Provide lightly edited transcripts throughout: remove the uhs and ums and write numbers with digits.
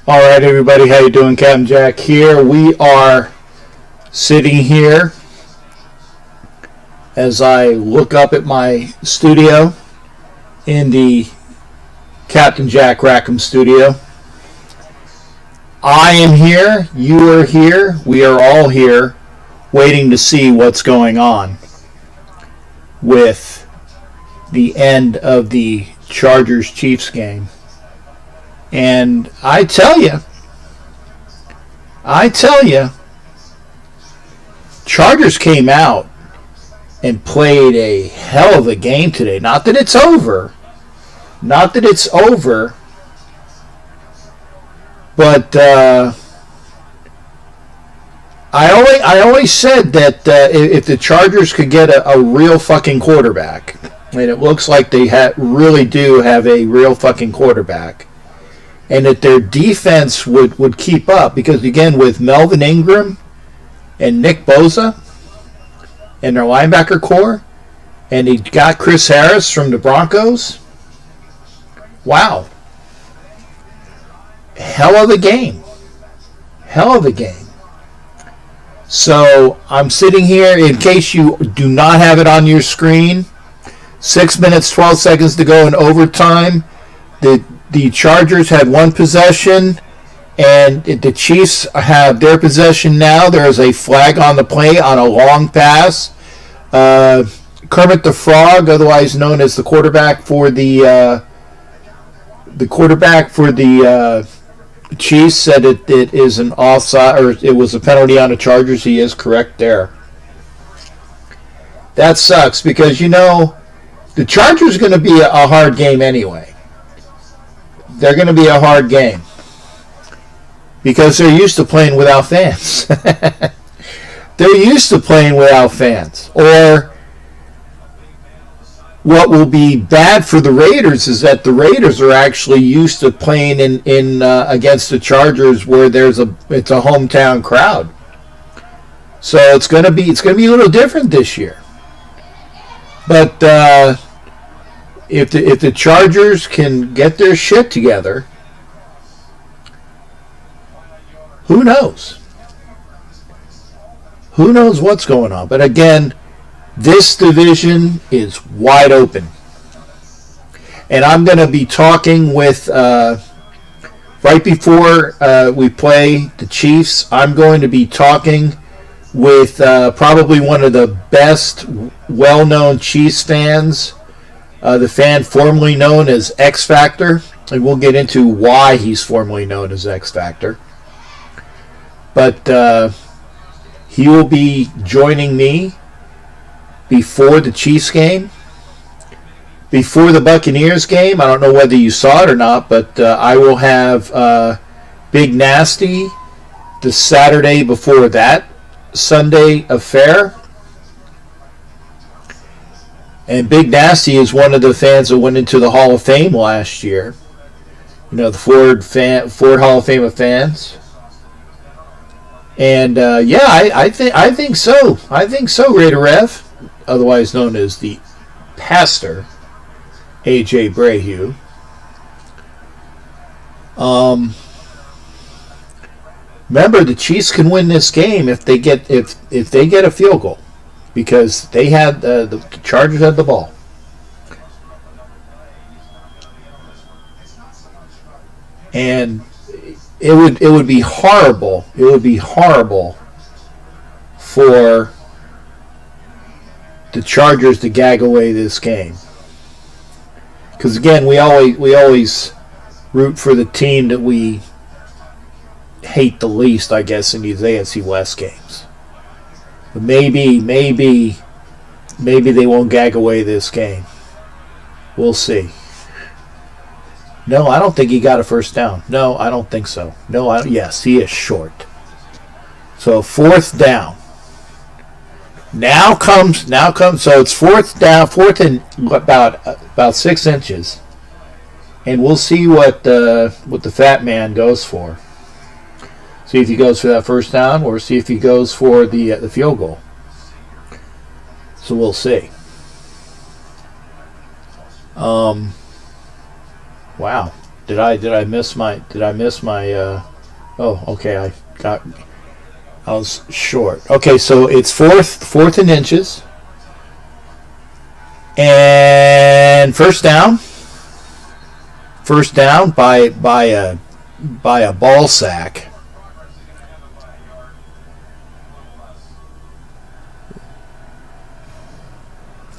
All right, everybody, how you doing? Captain Jack here. We are sitting here as I look up at my studio in the Captain Jack Rackham studio. I am here. You are here. We are all here waiting to see what's going on with the end of the Chargers-Chiefs game. And I tell you, Chargers came out and played a hell of a game today. Not that it's over, but I always said that if the Chargers could get a real fucking quarterback, and it looks like they really do have a real fucking quarterback, and that their defense would keep up, because again, with Melvin Ingram and Nick Bosa and their linebacker core, and he got Chris Harris from the Broncos. Wow. Hell of a game. So I'm sitting here, in case you do not have it on your screen, 6 minutes, 12 seconds to go in overtime. The Chargers had one possession, and the Chiefs have their possession now. There is a flag on the play on a long pass. Kermit the Frog, otherwise known as the quarterback for the Chiefs, said it is an offside, or it was a penalty on the Chargers. He is correct there. That sucks, because the Chargers are going to be a hard game anyway. They're going to be a hard game because they're used to playing without fans. They're used to playing without fans. Or what will be bad for the Raiders is that the Raiders are actually used to playing in against the Chargers, where it's a hometown crowd. So it's going to be a little different this year. But if the Chargers can get their shit together, who knows? Who knows what's going on? But again, this division is wide open. And I'm going to be talking with, right before we play the Chiefs, I'm going to be talking with probably one of the best well-known Chiefs fans, the fan formerly known as X Factor, and we'll get into why he's formerly known as X Factor. But he will be joining me before the Chiefs game, before the Buccaneers game. I don't know whether you saw it or not, but I will have Big Nasty the Saturday before that Sunday affair. And Big Nasty is one of the fans that went into the Hall of Fame last year. The Ford Hall of Fame of fans. And I think so. I think so, Raider Rev, otherwise known as the Pastor, AJ Brahue. Remember, the Chiefs can win this game if they get a field goal, because they had the Chargers had the ball. And it would be horrible. It would be horrible for the Chargers to gag away this game, because again, we always root for the team that we hate the least, I guess, in these AFC West games. But maybe they won't gag away this game. We'll see. No, I don't think he got a first down. No, I don't think so. Yes, he is short. So fourth down. Now comes. So it's fourth down, fourth and about 6 inches, and we'll see what the fat man goes for. See if he goes for that first down, or see if he goes for the field goal. So we'll see. Wow. Did I miss my oh, okay, I was short. Okay, so it's fourth and inches. And first down by a ball sack.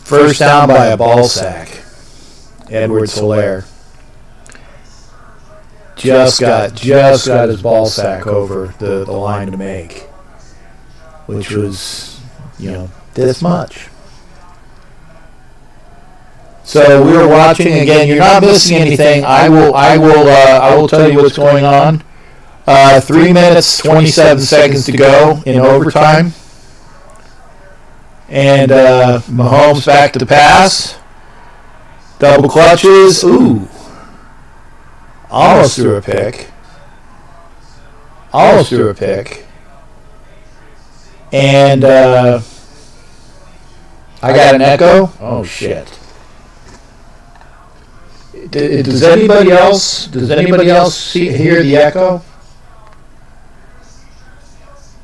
First down by a ball sack. Edwards-Helaire just got his ball sack over the line to make, which was, this much. So we were watching again. You're not missing anything. I will tell you what's going on. 3 minutes 27 seconds to go in overtime, and Mahomes back to pass. Double clutches. Ooh. Almost threw a pick. And I got an echo. Oh, shit. Does anybody else hear the echo?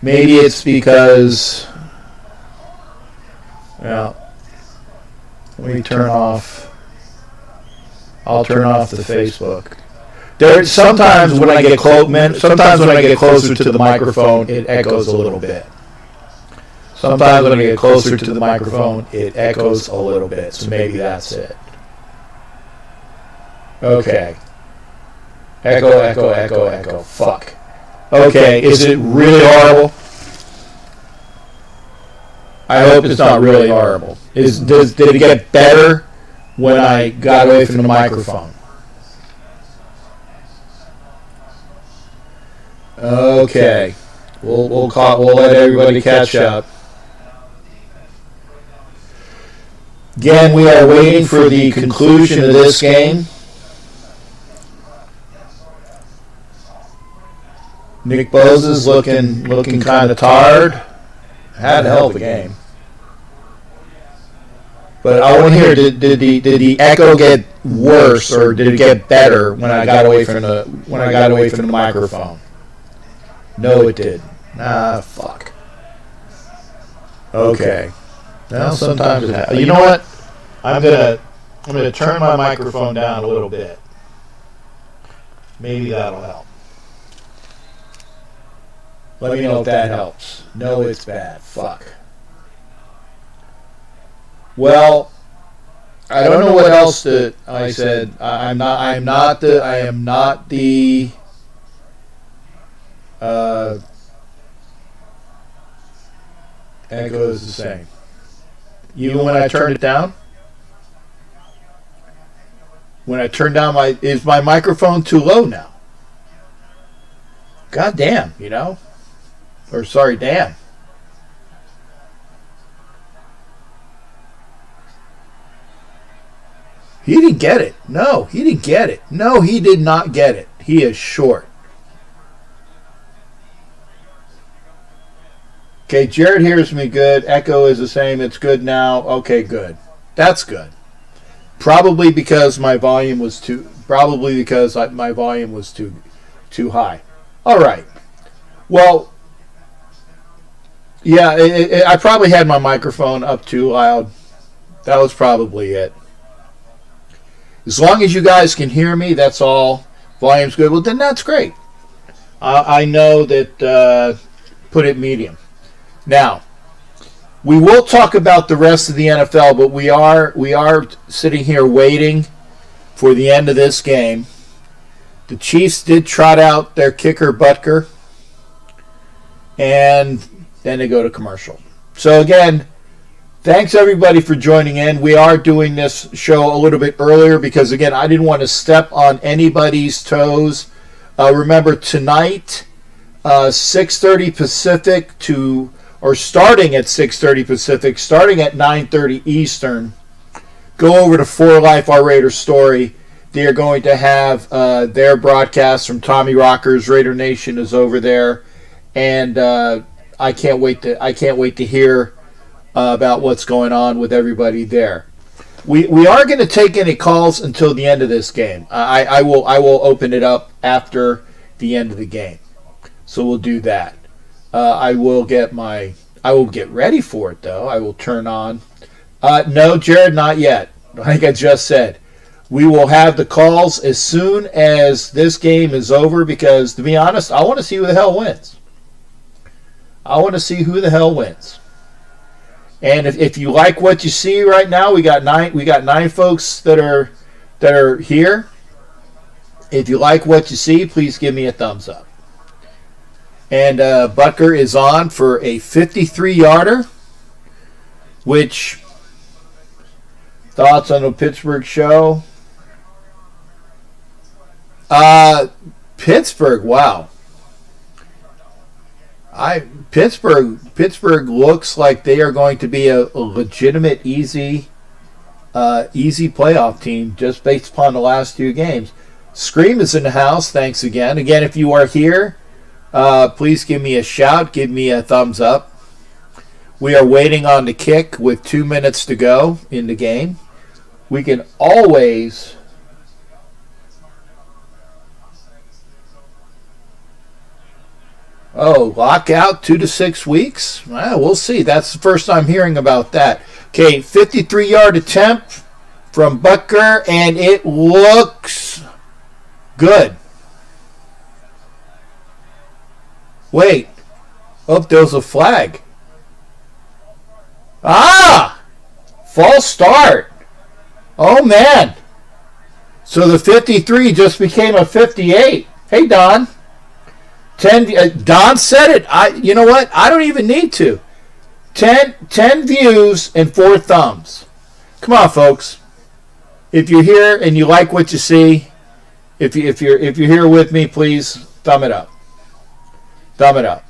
Maybe it's because, well, let me turn off. I'll turn off the Facebook. Sometimes when I get closer to the microphone, it echoes a little bit. So maybe that's it. Okay. Echo. Fuck. Okay, is it really horrible? I hope it's not really horrible. Did it get better when I got away from the microphone? Okay. We'll let everybody catch up. Again, we are waiting for the conclusion of this game. Nick Bosa's looking kind of tired. Had a hell of a game. But I want to hear, did the echo get worse or did it get better when I got away from the microphone? No, it did. Fuck. Okay. Well, sometimes it happens. You know what? I'm gonna turn my microphone down a little bit. Maybe that'll help. Let me know if that helps. No, it's bad. Fuck. Well, I don't know what else that I said. I am not the echo is the same. Even when I turn it down? When I turn down is my microphone too low now? God damn, Or sorry, damn. He didn't get it. No, he didn't get it. No, he did not get it. He is short. Okay, Jared hears me good. Echo is the same. It's good now. Okay, good. That's good. Probably because my volume was too high. All right. Well, yeah, I probably had my microphone up too loud. That was probably it. As long as you guys can hear me, that's all. Volume's good. Well, then that's great. I know that put it medium. Now, we will talk about the rest of the NFL, but we are sitting here waiting for the end of this game. The Chiefs did trot out their kicker, Butker, and then they go to commercial. So again, thanks everybody for joining in. We are doing this show a little bit earlier because, again, I didn't want to step on anybody's toes. Remember, tonight, 6:30 Pacific starting at 6:30 Pacific, starting at 9:30 Eastern, go over to For Life Our Raider Story. They are going to have their broadcast from Tommy Rocker's Raider Nation is over there, and I can't wait to hear about what's going on with everybody there. We are going to take any calls until the end of this game. I will open it up after the end of the game. So we'll do that. I will get ready for it though. I will turn on. No, Jared, not yet. Like I just said, we will have the calls as soon as this game is over. Because to be honest, I want to see who the hell wins. I want to see who the hell wins. And if you like what you see right now, we got nine folks that are here. If you like what you see, please give me a thumbs up. And Butker is on for a 53-yarder. Which, thoughts on the Pittsburgh show? Pittsburgh, wow. Pittsburgh looks like they are going to be a legitimate easy playoff team just based upon the last two games. Scream is in the house. Thanks again. Again, if you are here, please give me a shout. Give me a thumbs up. We are waiting on the kick with 2 minutes to go in the game. We can always... Oh, lockout 2 to 6 weeks? Well, we'll see. That's the first I'm hearing about that. Okay, 53-yard attempt from Butker, and it looks good. Wait. Oh, there's a flag. Ah! False start. Oh, man. So the 53 just became a 58. Hey, Don. Don said it. You know what? I don't even need to. 10 views and 4 thumbs. Come on, folks. If you're here and you like what you see, if you're here with me, please thumb it up. Thumb it up.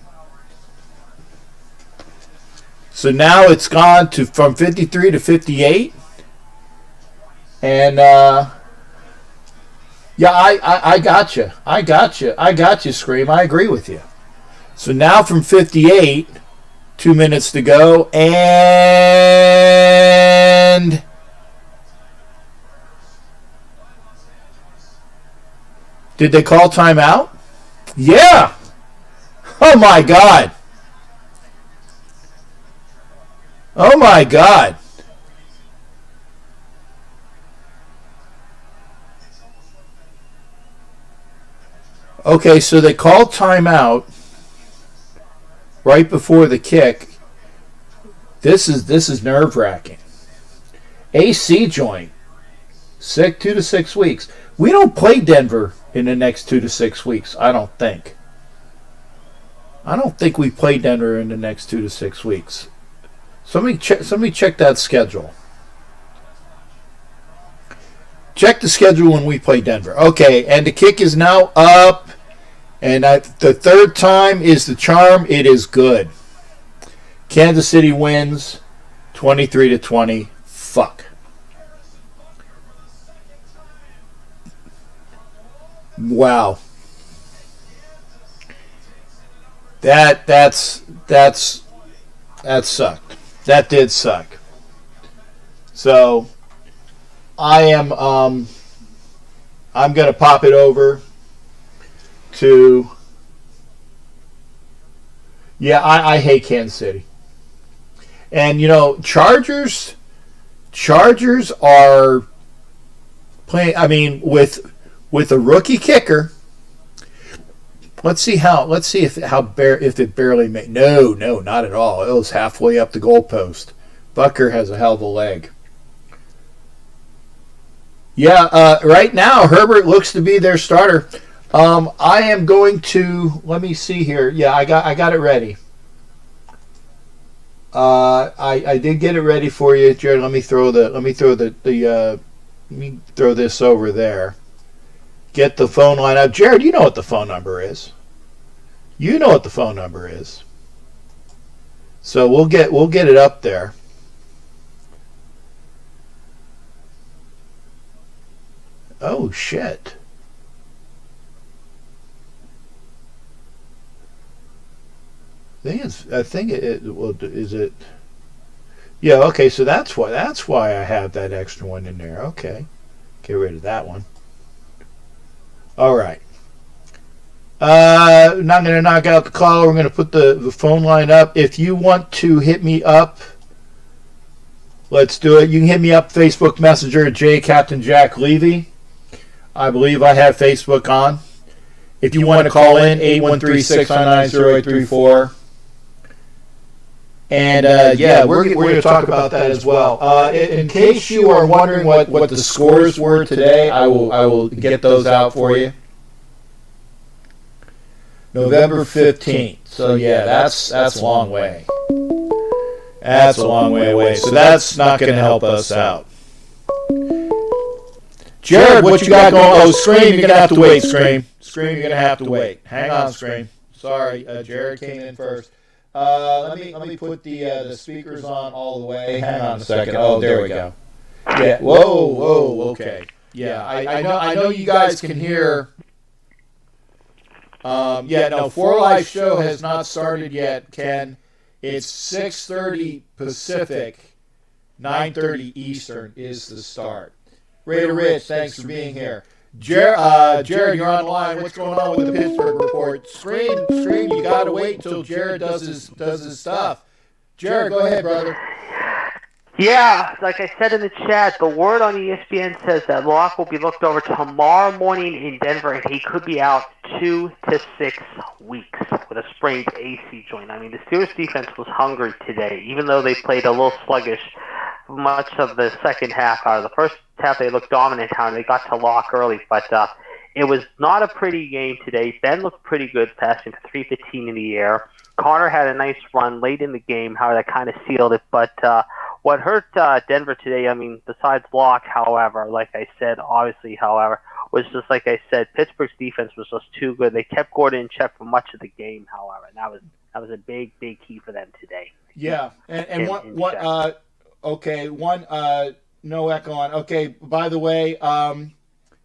So now it's gone from 53 to 58, and yeah, I got you. I got you, Scream. I agree with you. So now from 58, 2 minutes to go, and did they call timeout? Yeah. Oh my God. Oh my God. Okay, so they called timeout right before the kick. This is nerve-wracking. AC joint. 2 to 6 weeks. We don't play Denver in the next 2 to 6 weeks, I don't think. I don't think we play Denver in the next 2 to 6 weeks. Somebody check that schedule. Check the schedule when we play Denver. Okay, and the kick is now up. And the third time is the charm. It is good. Kansas City wins 23-20. Fuck. Wow. That sucked. That did suck. So I'm gonna pop it over to, yeah, I hate Kansas City. And you know, Chargers are playing, I mean, with a rookie kicker. Let's see if it barely made. No, not at all. It was halfway up the goalpost. Butker has a hell of a leg. Yeah, right now Herbert looks to be their starter. I am going to, let me see here. Yeah, I got it ready. I did get it ready for you, Jared. Let me throw this over there. Get the phone line up. Jared, you know what the phone number is. So we'll get it up there. Oh shit. I think it well, is it? Yeah, okay, so that's why I have that extra one in there. Okay. Get rid of that one. All right. Not going to knock out the caller. We're going to put the phone line up. If you want to hit me up, let's do it. You can hit me up Facebook Messenger, J Captain Jack Levy. I believe I have Facebook on. If you want to call in, 813-699-0834. And yeah, we're going to talk about that as well. In case you are wondering what the scores were today, I will get those out for you. November 15th. So yeah, that's a long way. That's a long way away. So that's not going to help us out. Jared, what you got going? Oh, Scream, you're going to have to wait, Scream. Scream, you're going to have to wait. Hang on, Scream. Sorry, Jared came in first. Let me put the speakers on all the way. Hang on a second. Oh, there we go. Yeah. Whoa. Okay. Yeah, I know you guys can hear. Yeah, no, For Life show has not started yet, Ken. It's 6:30 Pacific, 9:30 Eastern is the start. Raider Rich, thanks for being here. Jared, you're on the line. What's going on with the Pittsburgh report? Scream, you got to wait until Jared does his stuff. Jared, go ahead, brother. Yeah, like I said in the chat, the word on ESPN says that Locke will be looked over tomorrow morning in Denver, and he could be out 2 to 6 weeks with a sprained AC joint. I mean, the Steelers defense was hungry today, even though they played a little sluggish much of the second half. Out of the first half, they looked dominant, and they got to Locke early, but it was not a pretty game today. Ben looked pretty good, passing for 315 in the air. Connor had a nice run late in the game, how that kind of sealed it, but what hurt Denver today, I mean, besides Locke, however, like I said, obviously, however, was just like I said, Pittsburgh's defense was just too good. They kept Gordon in check for much of the game, however, and that was a big key for them today. Yeah, and no echo on. Okay, by the way,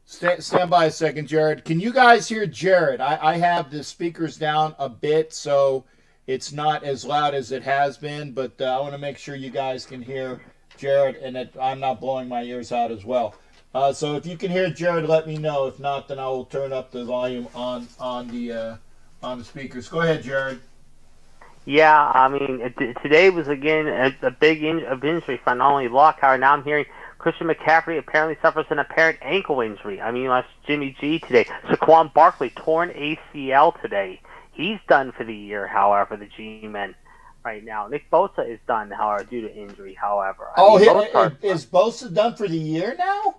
stand by a second, Jared. Can you guys hear Jared? I have the speakers down a bit, so it's not as loud as it has been, but I want to make sure you guys can hear Jared and that I'm not blowing my ears out as well. So if you can hear Jared, let me know. If not, then I will turn up the volume on the speakers. Go ahead, Jared. Yeah, I mean, today was again a big injury for not only Lockhart. Now I'm hearing Christian McCaffrey apparently suffers an apparent ankle injury. I mean, that's Jimmy G today. Saquon Barkley torn ACL today. He's done for the year, however, the G-men right now. Nick Bosa is done, however, due to injury, however. Is Bosa done for the year now?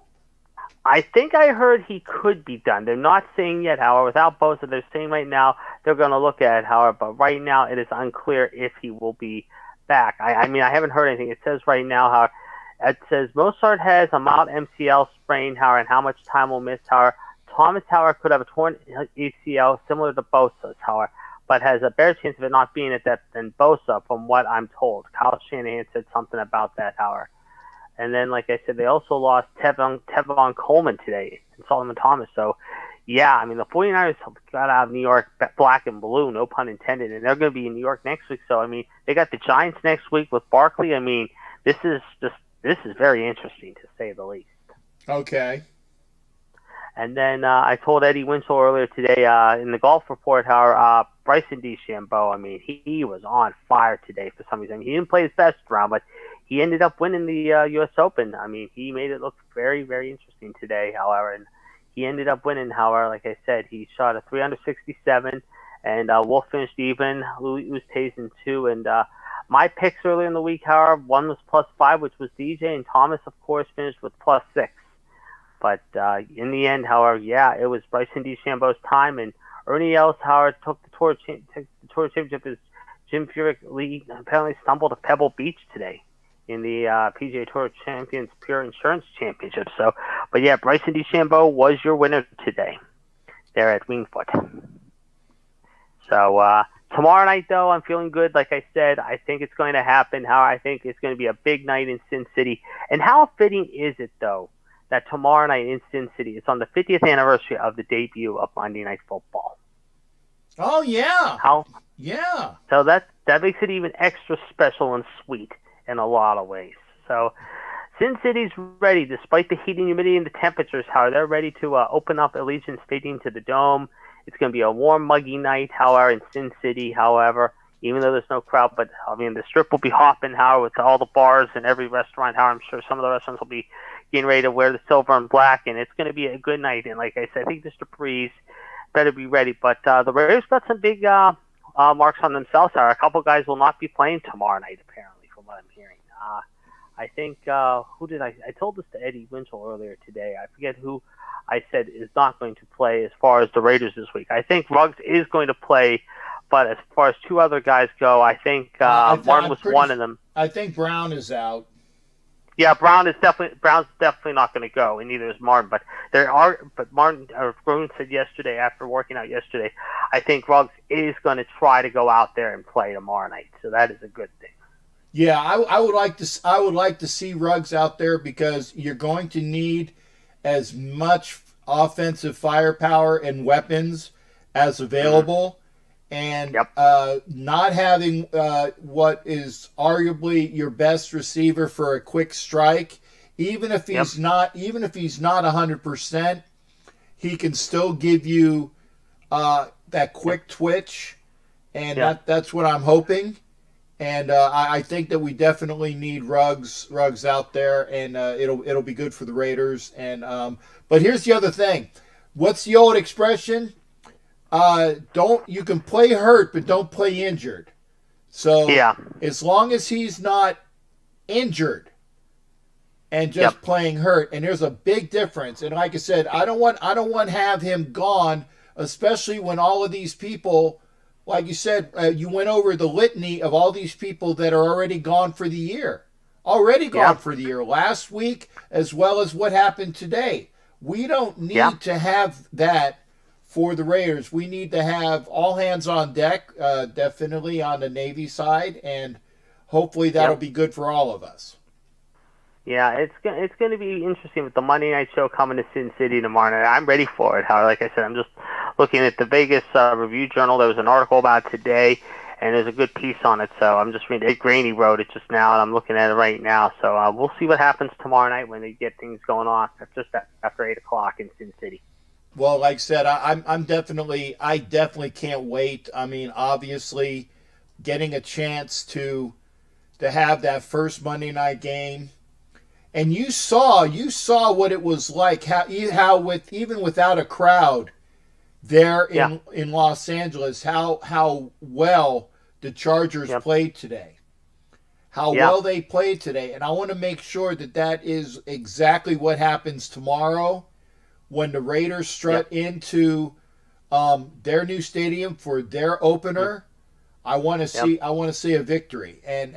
I think I heard he could be done. They're not saying yet, however. Without Bosa, they're saying right now they're going to look at it, however. But right now it is unclear if he will be back. I mean, I haven't heard anything. It says right now, however, it says Mostert has a mild MCL sprain, however, and how much time will miss, however. Thomas, however, could have a torn ACL similar to Bosa's, however, but has a better chance of it not being at depth than Bosa, from what I'm told. Kyle Shanahan said something about that, however. And then, like I said, they also lost Tevon Coleman today and Solomon Thomas. So, yeah, I mean, the 49ers got out of New York black and blue, no pun intended, and they're going to be in New York next week. So, I mean, they got the Giants next week with Barkley. I mean, this is very interesting, to say the least. Okay. And then I told Eddie Winslow earlier today in the golf report how Bryson DeChambeau, I mean, he was on fire today for some reason. He didn't play his best round, but he ended up winning the U.S. Open. I mean, he made it look very, very interesting today, however. And he ended up winning, however. Like I said, he shot a 367, and Wolf finished even. Louis Tazen, too. And my picks earlier in the week, however, one was +5, which was DJ, and Thomas, of course, finished with +6. But in the end, however, yeah, it was Bryson DeChambeau's time, and Ernie Els, however, took the tour championship as Jim Furyk Lee apparently stumbled at Pebble Beach today in the PGA Tour Champions Pure Insurance Championship. So, but yeah, Bryson DeChambeau was your winner today there at Wingfoot. So tomorrow night, though, I'm feeling good. Like I said, I think it's going to happen. How I think it's going to be a big night in Sin City. And how fitting is it, though, that tomorrow night in Sin City, it's on the 50th anniversary of the debut of Monday Night Football. Oh, yeah. How? Yeah. So that makes it even extra special and sweet. in a lot of ways. So Sin City's ready, despite the heat and humidity and the temperatures. However, they're ready to open up Allegiant Stadium to the Dome. It's going to be a warm, muggy night, however, in Sin City, however, even though there's no crowd. But, I mean, the Strip will be hopping, however, with all the bars and every restaurant. However, I'm sure some of the restaurants will be getting ready to wear the silver and black, and it's going to be a good night. And like I said, I think Mr. Breeze better be ready. But the Raiders got some big marks on themselves. A couple guys will not be playing tomorrow night, apparently, from what I'm hearing. I think, who did I told this to Eddie Winchell earlier today. I forget who I said is not going to play as far as the Raiders this week. I think Ruggs is going to play, but as far as two other guys go, I think Martin was one of them. I think Brown is out. Yeah, Brown's definitely not going to go, and neither is Martin. But Martin or Gruen said yesterday, after working out yesterday, I think Ruggs is going to try to go out there and play tomorrow night. So that is a good thing. Yeah, I would like to see Ruggs out there, because you're going to need as much offensive firepower and weapons as available, and not having what is arguably your best receiver for a quick strike, even if he's not 100%, he can still give you that quick twitch, and that's what I'm hoping. And I think that we definitely need Ruggs out there, and it'll be good for the Raiders. And but here's the other thing. What's the old expression? You can play hurt, but don't play injured. So as long as he's not injured and just playing hurt, and there's a big difference. And like I said, I don't want to have him gone, especially when all of these people. Like you said, you went over the litany of all these people that are already gone for the year. For the year. Last week, as well as what happened today. We don't need to have that for the Raiders. We need to have all hands on deck, definitely on the Navy side, and hopefully that'll be good for all of us. Yeah, it's going to be interesting with the Monday Night Show coming to Sin City tomorrow night. I'm ready for it. Like I said, I'm just looking at the Vegas Review Journal. There was an article about it today, and there's a good piece on it. So I'm just reading it. Graney wrote it just now, and I'm looking at it right now. So we'll see what happens tomorrow night when they get things going on just after 8 o'clock in Sin City. Well, like I said, I definitely can't wait. I mean, obviously, getting a chance to have that first Monday night game. And you saw what it was like, how even without a crowd there in Los Angeles, how well the Chargers played today. Well they played today. And I want to make sure that is exactly what happens tomorrow when the Raiders strut into their new stadium for their opener. I want to see a victory. And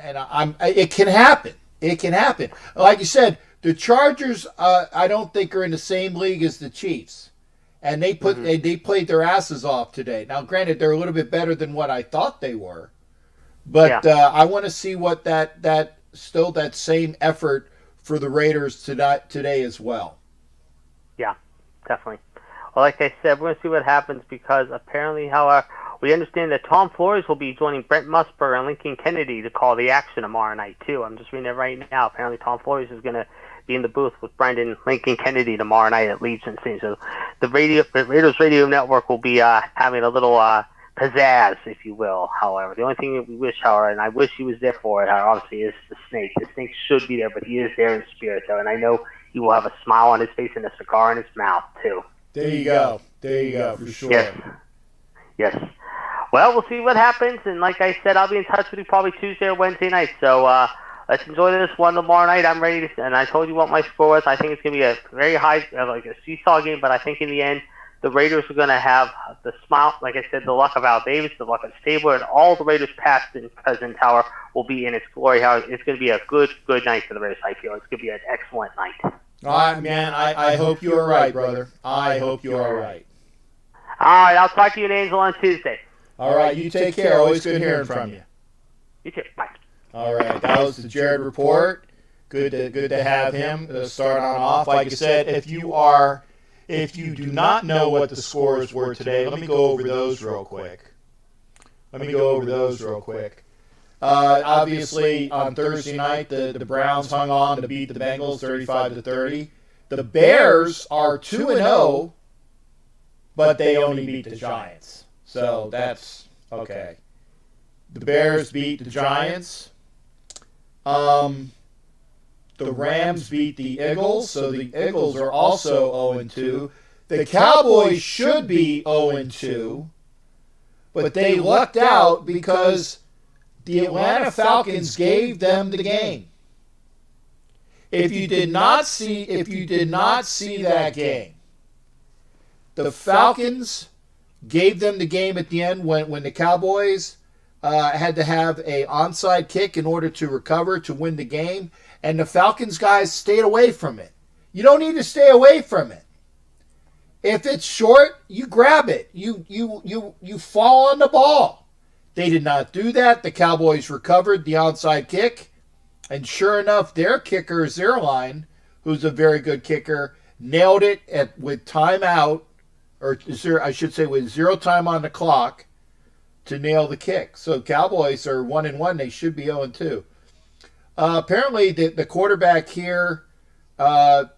it can happen. It can happen. Like you said, the Chargers, I don't think are in the same league as the Chiefs, and they played their asses off today. Now, granted, they're a little bit better than what I thought they were, but I want to see what that same effort for the Raiders today as well. Yeah, definitely. Well, like I said, we're going to see what happens, because apparently, however, we understand that Tom Flores will be joining Brent Musburger and Lincoln Kennedy to call the action tomorrow night, too. I'm just reading it right now. Apparently, Tom Flores is going to be in the booth with Brendan Lincoln Kennedy tomorrow night at Legion Stadium. So the Raiders Radio Network will be having a little pizzazz, if you will, however. The only thing that we wish, however, and I wish he was there for it, obviously, is the Snake. The Snake should be there, but he is there in spirit, though. And I know he will have a smile on his face and a cigar in his mouth, too. There you go, for sure. Yes. Well, we'll see what happens, and like I said, I'll be in touch with you probably Tuesday or Wednesday night. So let's enjoy this one tomorrow night. I'm ready to, and I told you what my score was. I think it's going to be a very high, like a seesaw game, but I think in the end, the Raiders are going to have the smile, like I said, the luck of Al Davis, the luck of Stabler, and all the Raiders past and present tower will be in its glory. It's going to be a good night for the Raiders, I feel. It's going to be an excellent night. All right, man. I hope you are right, brother. I hope you are right. All right, I'll talk to you in Angel on Tuesday. All right, you take care. Always good hearing from you. You too. Bye. All right, that was the Jared Report. Good to have him start on off. Like I said, if you do not know what the scores were today, let me go over those real quick. Obviously, on Thursday night, the Browns hung on to beat the Bengals 35-30. The Bears are 2-0, but they only beat the Giants. So that's okay. The Bears beat the Giants. The Rams beat the Eagles, so the Eagles are also 0-2. The Cowboys should be 0-2, but they lucked out because the Atlanta Falcons gave them the game. If you did not see that game, the Falcons gave them the game at the end when the Cowboys had to have a onside kick in order to recover to win the game, and the Falcons guys stayed away from it. You don't need to stay away from it. If it's short, you grab it. You fall on the ball. They did not do that. The Cowboys recovered the onside kick, and sure enough, their kicker, Zierlein, who's a very good kicker, nailed it with timeout, or I should say with 0 time on the clock, to nail the kick. So Cowboys are 1-1. They should be 0-2. Apparently, the quarterback here that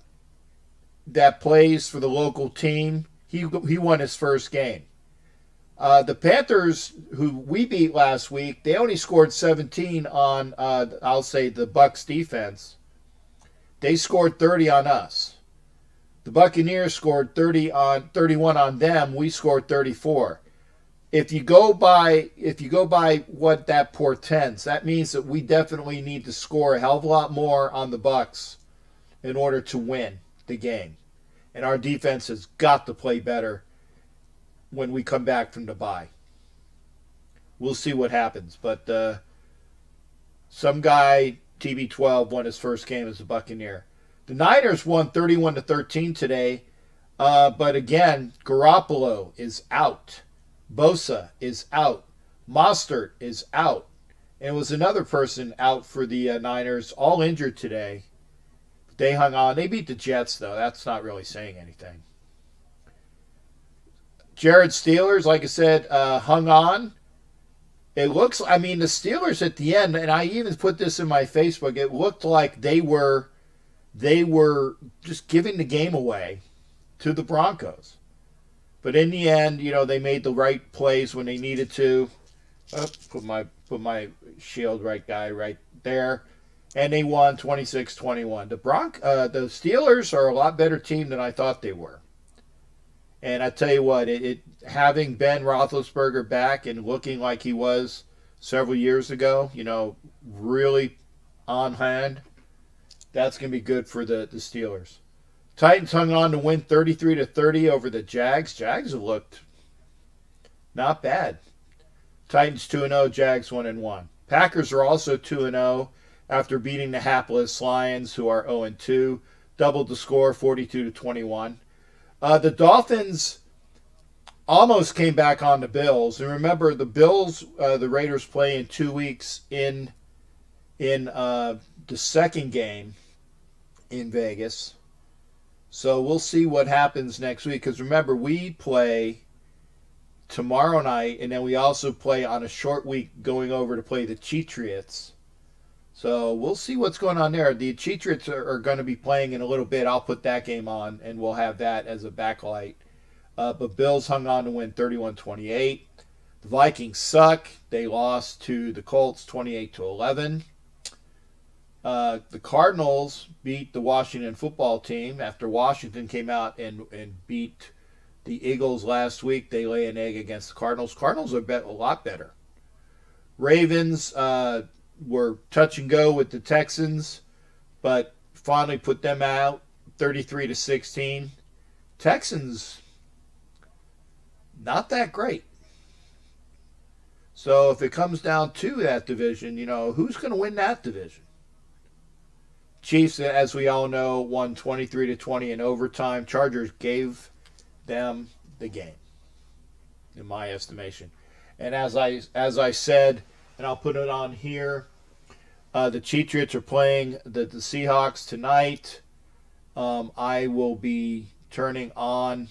plays for the local team, he won his first game. The Panthers, who we beat last week, they only scored 17 on, I'll say, the Bucs defense. They scored 30 on us. The Buccaneers scored 31 on them. We scored 34. If you go by what that portends, that means that we definitely need to score a hell of a lot more on the Bucs in order to win the game. And our defense has got to play better when we come back from the bye. We'll see what happens. But some guy, TB12, won his first game as a Buccaneer. The Niners won 31-13 today. But again, Garoppolo is out. Bosa is out. Mostert is out. And it was another person out for the Niners, all injured today. They hung on. They beat the Jets, though. That's not really saying anything. Jared Steelers, like I said, hung on. It looks, the Steelers at the end, and I even put this in my Facebook, it looked like they were just giving the game away to the Broncos. But in the end, they made the right plays when they needed to. Put my shield guy right there. And they won 26-21. The Steelers are a lot better team than I thought they were. And I tell you what, having Ben Roethlisberger back and looking like he was several years ago, really on hand, that's going to be good for the Steelers. Titans hung on to win 33-30 over the Jags. Jags have looked not bad. Titans 2-0, Jags 1-1. Packers are also 2-0 after beating the hapless Lions, who are 0-2. Doubled the score, 42-21. The Dolphins almost came back on the Bills. And remember, the Bills, the Raiders play in 2 weeks in the second game in Vegas. So we'll see what happens next week. Because remember, we play tomorrow night, and then we also play on a short week going over to play the Cheatriots. So we'll see what's going on there. The Cheatriots are going to be playing in a little bit. I'll put that game on, and we'll have that as a backlight. But Bills hung on to win 31-28. The Vikings suck. They lost to the Colts 28-11. The Cardinals beat the Washington football team after Washington came out and beat the Eagles last week. They lay an egg against the Cardinals. Cardinals are a lot better. Ravens were touch and go with the Texans, but finally put them out 33-16. Texans, not that great. So if it comes down to that division, who's going to win that division? Chiefs, as we all know, won 23-20 in overtime. Chargers gave them the game, in my estimation. And as I said, and I'll put it on here, the Cheatriots are playing the Seahawks tonight. I will be turning on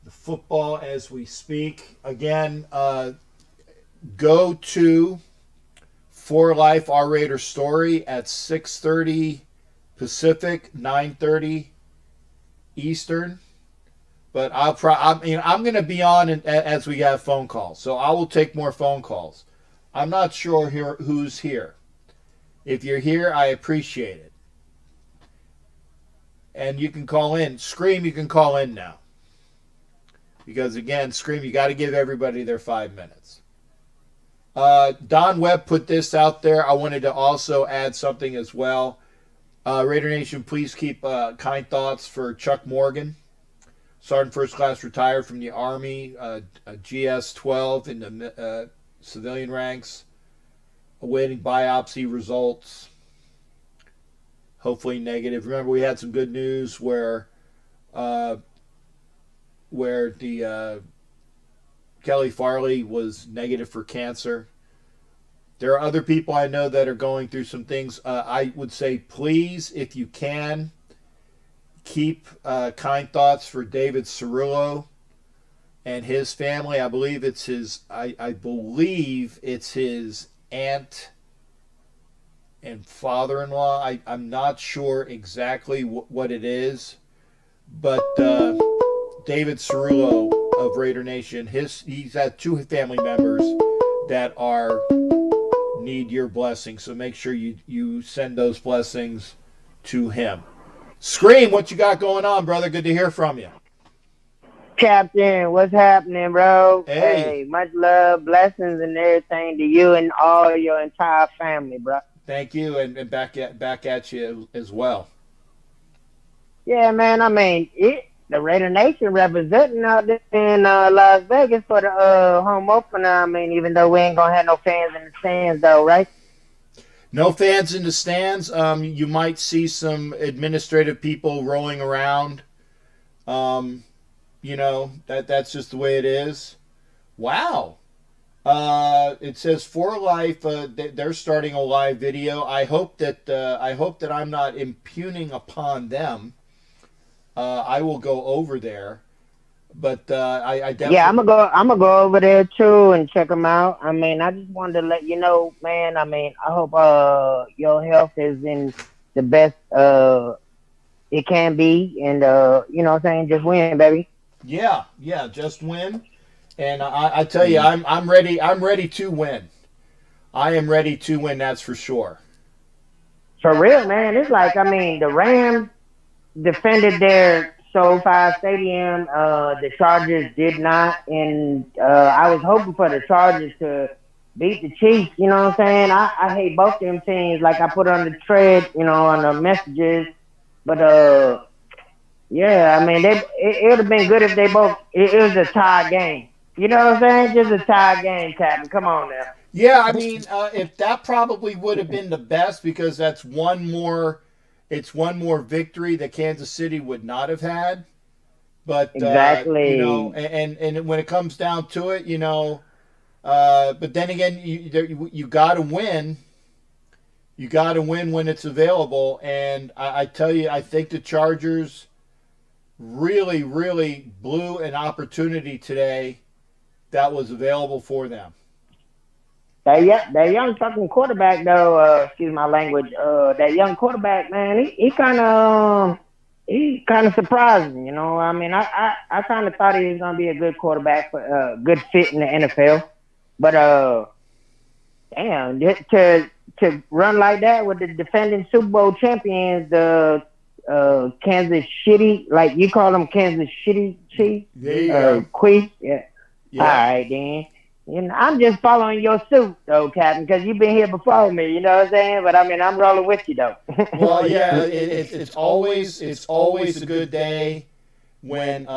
the football as we speak. Again, go to For Life R Raider Story at 6:30 Pacific, 9:30 Eastern. But I'm going to be on as we have phone calls, so I will take more phone calls. I'm not sure who's here. If you're here, I appreciate it. And you can call in. Scream, you can call in now. Because again, Scream, you got to give everybody their 5 minutes. Don Webb put this out there. I wanted to also add something as well. Raider Nation, please keep kind thoughts for Chuck Morgan, Sergeant First Class retired from the Army, GS-12 in the civilian ranks, awaiting biopsy results. Hopefully negative. Remember, we had some good news where the Kelly Farley was negative for cancer. There are other people I know that are going through some things. I would say, please, if you can, keep kind thoughts for David Cirillo and his family. I believe it's his. I believe it's his aunt and father-in-law. I'm not sure exactly what it is, but David Cirillo of Raider Nation, he's had 2 family members that need your blessing. So make sure you send those blessings to him. Scream, what you got going on, brother? Good to hear from you. Captain, what's happening, bro? Hey, much love, blessings, and everything to you and all your entire family, bro. Thank you, and back at you as well. Yeah, man. I mean, the Raider Nation representing out there in Las Vegas for the home opener. I mean, even though we ain't gonna have no fans in the stands, though, right? No fans in the stands. You might see some administrative people rolling around. That's just the way it is. Wow. It says For Life. They're starting a live video. I hope that I'm not impugning upon them. I will go over there, but I definitely. Yeah, I'm gonna go over there too and check them out. I mean, I just wanted to let you know, man. I mean, I hope your health is in the best it can be, and you know what I'm saying, just win, baby. Yeah, just win. And I tell you, I'm ready. I'm ready to win. I am ready to win. That's for sure. For real, man. It's like, I mean, the Rams defended their SoFi Stadium. The Chargers did not, and I was hoping for the Chargers to beat the Chiefs. You know what I'm saying? I hate both them teams. Like I put on the thread, on the messages, but yeah, I mean, it would have been good if they both. It was a tie game. You know what I'm saying? Just a tie game, Captain. Come on now. Yeah, I mean, if that probably would have been the best, because that's one more victory that Kansas City would not have had. But exactly, and when it comes down to it, but then again, you got to win. You got to win when it's available, and I tell you, I think the Chargers really, really blew an opportunity today that was available for them. That young fucking quarterback, though, excuse my language, that young quarterback, man, he kind of surprising, I mean, I kind of thought he was gonna be a good quarterback, for good fit in the NFL, but damn, to run like that with the defending Super Bowl champions, the Kansas City, like you call them, Kansas City Chiefs, Queef, yeah. All right, then. I'm just following your suit, though, Captain, because you've been here before me. You know what I'm saying? But I mean, I'm rolling with you, though. Well, yeah, it's always a good day when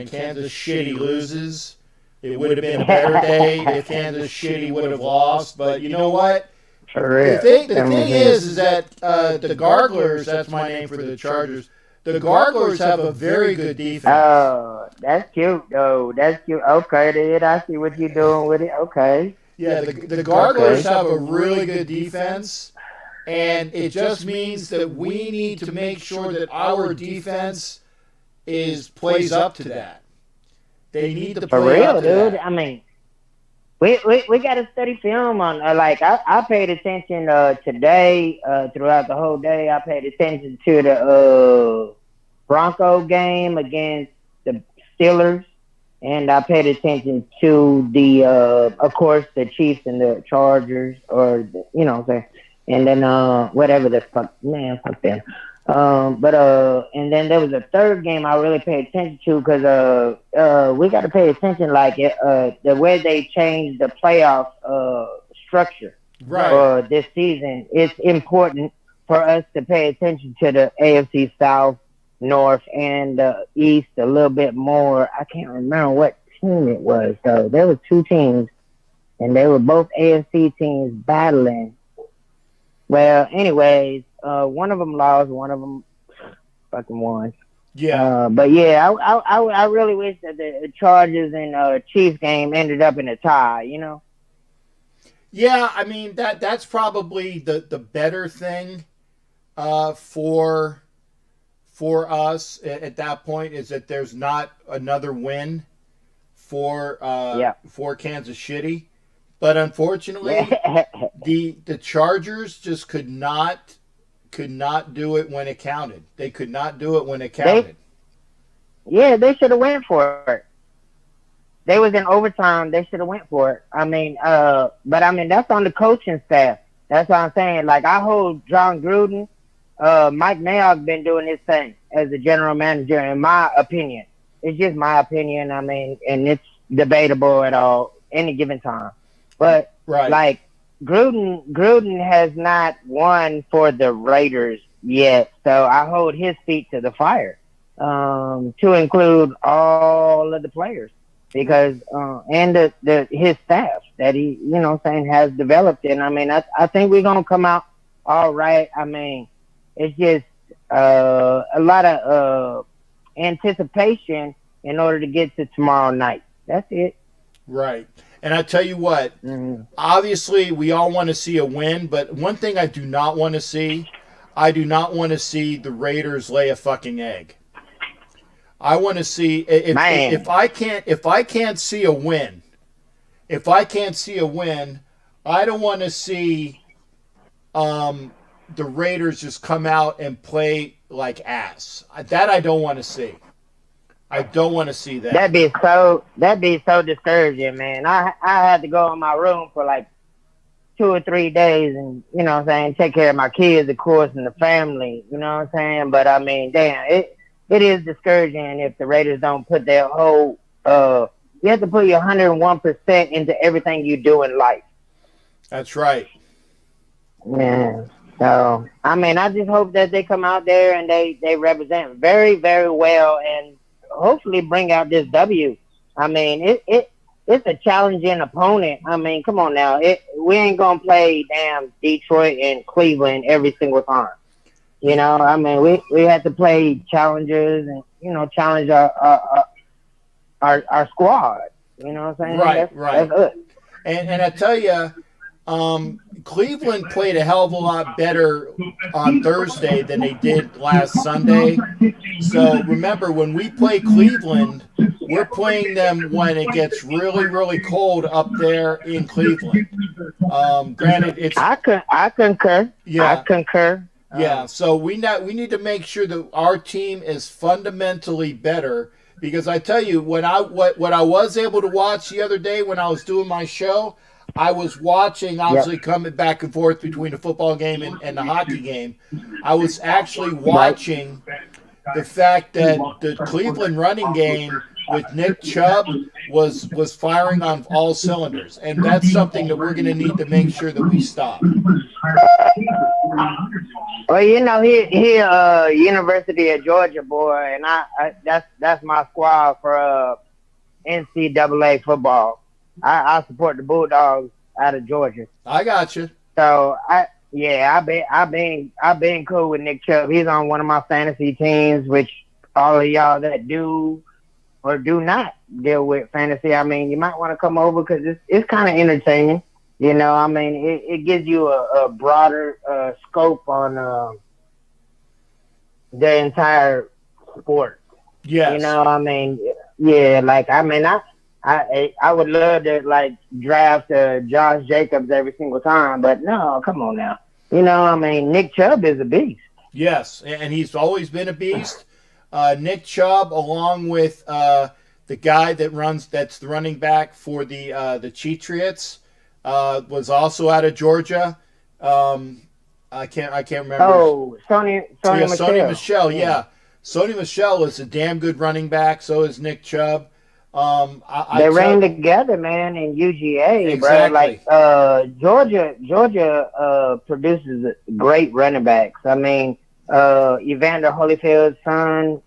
Kansas City loses. It would have been a better day if Kansas City would have lost. But you know what? The thing is that the Garglers, that's my name for the Chargers, the Garglers have a very good defense. Oh, that's cute, though. That's cute. Okay, then I see what you're doing with it. Okay. Yeah, the Garglers have a really good defense, and it just means that we need to make sure that our defense plays up to that. They need to play for real, up to dude. that. I mean, We got to study film on like I paid attention today throughout the whole day. I paid attention to the Bronco game against the Steelers, and I paid attention to the of course the Chiefs and the Chargers, or the, you know what I'm saying, and then whatever the fuck, man, fuck them. But and then there was a third game I really paid attention to because we got to pay attention like the way they changed the playoff structure Right. this season. It's important for us to pay attention to the AFC South, North, and East a little bit more. I can't remember what team it was though. There were two teams, and they were both AFC teams battling. Well, anyways, one of them lost, one of them fucking won. Yeah. But yeah, I really wish that the Chargers and Chiefs game ended up in a tie. You know. Yeah, I mean that's probably the better thing for us at that point, is that there's not another win for Kansas City. But unfortunately, the Chargers just could not do it when it counted. They could not do it when it counted. They should have went for it. They was in overtime. They should have went for it. I mean, but I mean that's on the coaching staff. That's what I'm saying. Like I hold John Gruden, Mike Mayock been doing his thing as a general manager. In my opinion, it's just my opinion. I mean, and it's debatable at all any given time. But like Gruden has not won for the Raiders yet, so I hold his feet to the fire, to include all of the players, because and his staff that he, you know what I'm saying, has developed. And I mean I think we're gonna come out all right. I mean it's just a lot of anticipation in order to get to tomorrow night. That's it. Right. And I tell you what, obviously we all want to see a win, but one thing I do not want to see, I do not want to see the Raiders lay a fucking egg. I want to see if I can't see a win, I don't want to see the Raiders just come out and play like ass. That I don't want to see. I don't want to see that. That'd be so discouraging, man. I had to go in my room for like 2 or 3 days, and you know what I'm saying, take care of my kids, of course, and the family. You know what I'm saying? But I mean, damn, it is discouraging if the Raiders don't put their whole. You have to put your 101% into everything you do in life. That's right. Yeah. So I mean, I just hope that they come out there and they represent very, very well, and hopefully bring out this W. I mean, it's a challenging opponent. I mean, come on now. We ain't gonna play damn Detroit and Cleveland every single time. You know, I mean, we have to play challengers and, you know, challenge our squad. You know what I'm saying? Right. That's us. And I tell you, Cleveland played a hell of a lot better on Thursday than they did last Sunday. So remember, when we play Cleveland, we're playing them when it gets really, really cold up there in Cleveland. Granted, it's I concur. Yeah. I concur. Yeah, so we need to make sure that our team is fundamentally better, because I tell you, what I was able to watch the other day when I was doing my show, I was watching, obviously, coming back and forth between the football game and the hockey game. I was actually watching the fact that the Cleveland running game with Nick Chubb was firing on all cylinders, and that's something that we're going to need to make sure that we stop. Well, you know, he University of Georgia boy, and I that's my squad for NCAA football. I support the Bulldogs out of Georgia. I got you. So I've been cool with Nick Chubb. He's on one of my fantasy teams, which all of y'all that do or do not deal with fantasy, I mean, you might want to come over because it's kind of entertaining. You know, I mean, it gives you a broader scope on the entire sport. Yes. You know, I mean, yeah, like, I mean, I would love to like draft Josh Jacobs every single time, but no, come on now. You know, I mean, Nick Chubb is a beast. Yes, and he's always been a beast. Nick Chubb, along with the guy that's the running back for the Patriots, was also out of Georgia. I can't remember. Oh, Sony Michel. Sony Michel, yeah. Sony Michel is a damn good running back. So is Nick Chubb. They ran together, man, in UGA, exactly. bro. Like Georgia produces great running backs. I mean, Evander Holyfield's son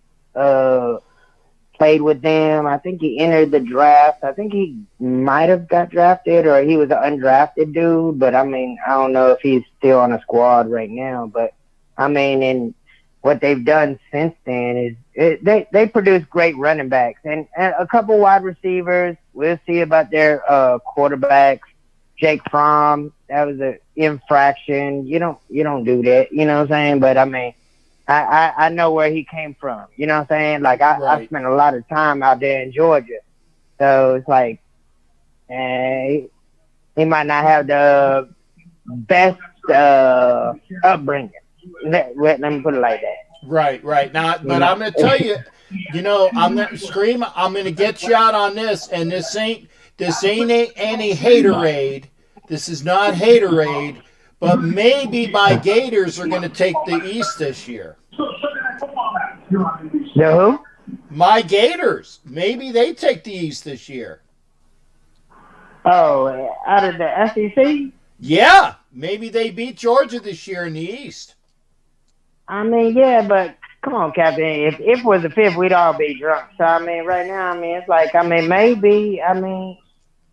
played with them. I think he entered the draft. I think he might have got drafted, or he was an undrafted dude. But I mean, I don't know if he's still on a squad right now. But I mean, and what they've done since then is they produce great running backs and a couple wide receivers. We'll see about their quarterbacks. Jake Fromm, that was an infraction. You don't do that. You know what I'm saying? But I mean, I know where he came from. You know what I'm saying? Like I spent a lot of time out there in Georgia, so it's like, he might not have the best upbringing. Let me put it like that. Right. Now, but I'm going to tell you, I'm not Scream. I'm going to get you out on this, and this ain't any haterade. This is not haterade, but maybe my Gators are going to take the East this year. The who? My Gators. Maybe they take the East this year. Oh, out of the SEC? Yeah, maybe they beat Georgia this year in the East. I mean, yeah, but come on, Captain. If it was the fifth, we'd all be drunk. So I mean, right now, I mean, it's like, I mean, maybe, I mean,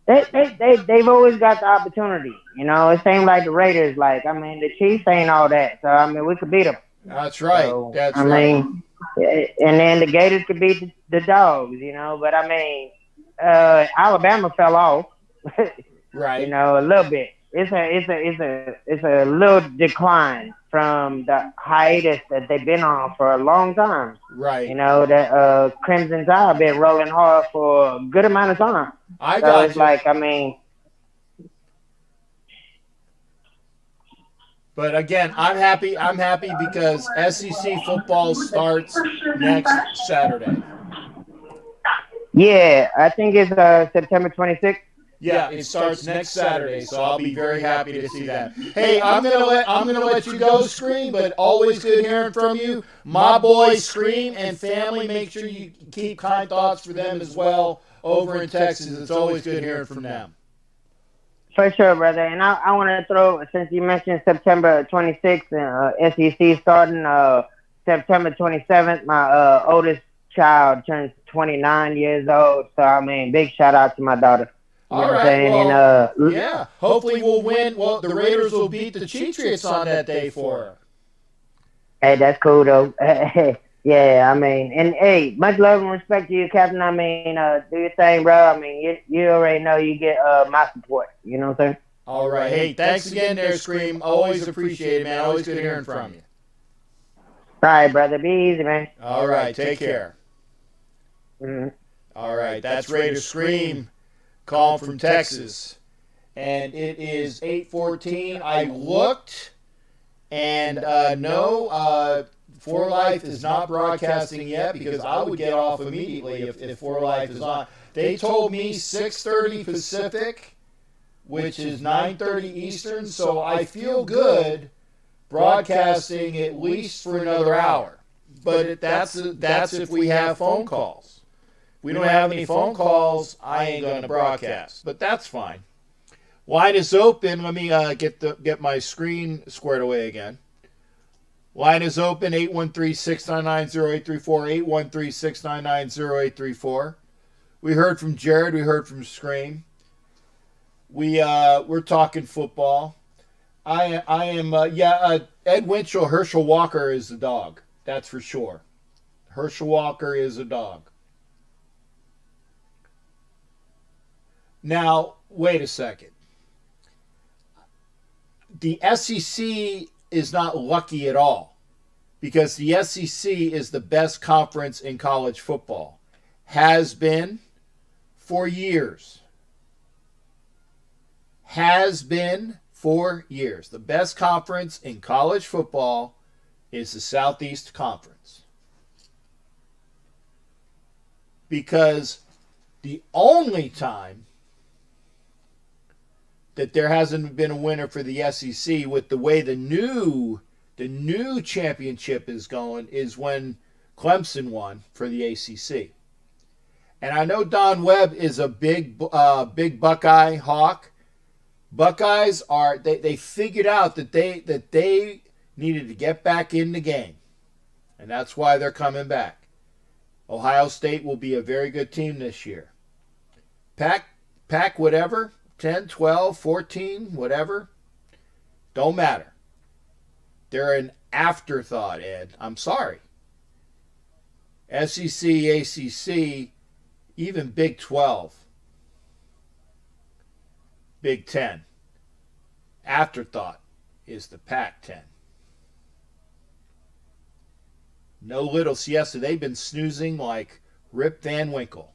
they've always got the opportunity. You know, it seems like the Raiders. Like, I mean, the Chiefs ain't all that. So I mean, we could beat them. That's right. So, I mean, and then the Gators could beat the Dogs. You know, but I mean, Alabama fell off. Right. You know, a little bit. It's a little decline from the hiatus that they've been on for a long time. Right. You know, that Crimson Tide been rolling hard for a good amount of time. It's like, I mean. But again, I'm happy because SEC football starts next Saturday. Yeah, I think it's September 26th. Yeah, it starts next Saturday, so I'll be very happy to see that. Hey, I'm gonna let you go, Scream, but always good hearing from you. My boys, Scream, and family, make sure you keep kind thoughts for them as well over in Texas. It's always good hearing from them. For sure, brother. And I want to throw, since you mentioned September 26th, SEC starting September 27th, my oldest child turns 29 years old. So, I mean, big shout out to my daughter. All right. Well, yeah. Hopefully we'll win. Well, the Raiders will beat the Patriots on that day for her. Hey, that's cool, though. Yeah, I mean, and hey, much love and respect to you, Captain. I mean, do your thing, bro. I mean, you already know you get my support. You know what I'm saying? All right. Hey, thanks again there, Scream. Always appreciate it, man. Always good hearing from you. All right, brother. Be easy, man. All right. Take care. Mm-hmm. All right. That's Raider Scream. Calling from Texas, and it is 8:14. I looked, and no, For Life is not broadcasting yet because I would get off immediately if For Life is on. They told me 6:30 Pacific, which is 9:30 Eastern, so I feel good broadcasting at least for another hour. But that's if we have phone calls. We don't have any phone calls, I ain't going to broadcast. But that's fine. Line is open. Let me get my screen squared away again. Line is open, 813-699-0834, 813-699-0834. We heard from Jared. We heard from Scream. We're talking football. I am, Ed Winchell, Herschel Walker is the dog. That's for sure. Herschel Walker is a dog. Now, wait a second. The SEC is not lucky at all because the SEC is the best conference in college football. Has been for years. Has been for years. The best conference in college football is the Southeast Conference. Because the only time that there hasn't been a winner for the SEC with the way the new championship is going is when Clemson won for the ACC. And I know Don Webb is a big Buckeye hawk. Buckeyes are they figured out that they needed to get back in the game. And that's why they're coming back. Ohio State will be a very good team this year. Pack whatever, 10, 12, 14, whatever. Don't matter. They're an afterthought, Ed. I'm sorry. SEC, ACC, even Big 12, Big 10. Afterthought is the Pac-10. No little siesta. They've been snoozing like Rip Van Winkle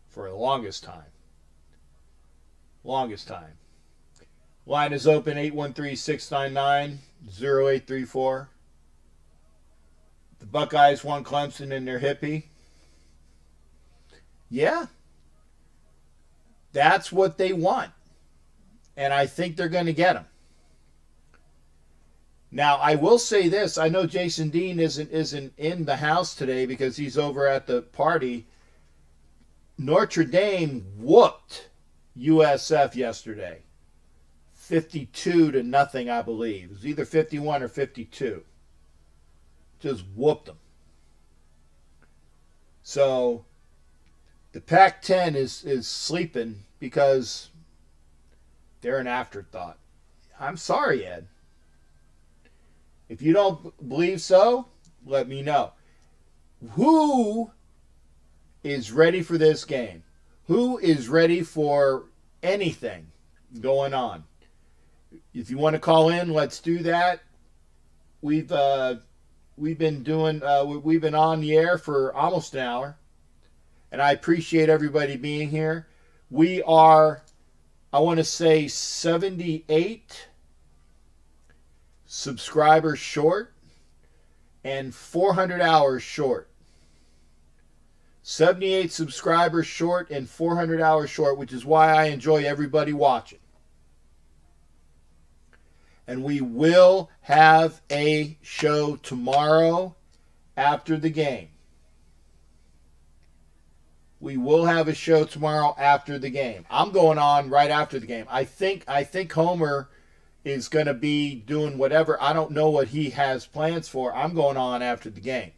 for the longest time. Longest time. Line is open 813-699-0834. The Buckeyes won Clemson in their hippie. Yeah. That's what they want. And I think they're going to get them. Now, I will say this. I know Jason Dean isn't in the house today because he's over at the party. Notre Dame whooped USF yesterday. 52-0, I believe. It was either 51 or 52. Just whooped them. So the Pac-10 is sleeping because they're an afterthought. I'm sorry, Ed. If you don't believe so, let me know. Who is ready for this game? Who is ready for anything going on? If you want to call in, let's do that. We've been on the air for almost an hour, and I appreciate everybody being here. We are, I want to say, 78 subscribers short and 400 hours short. 78 subscribers short and 400 hours short, which is why I enjoy everybody watching. And we will have a show tomorrow after the game. We will have a show tomorrow after the game. I'm going on right after the game. I think Homer is going to be doing whatever. I don't know what he has plans for. I'm going on after the game.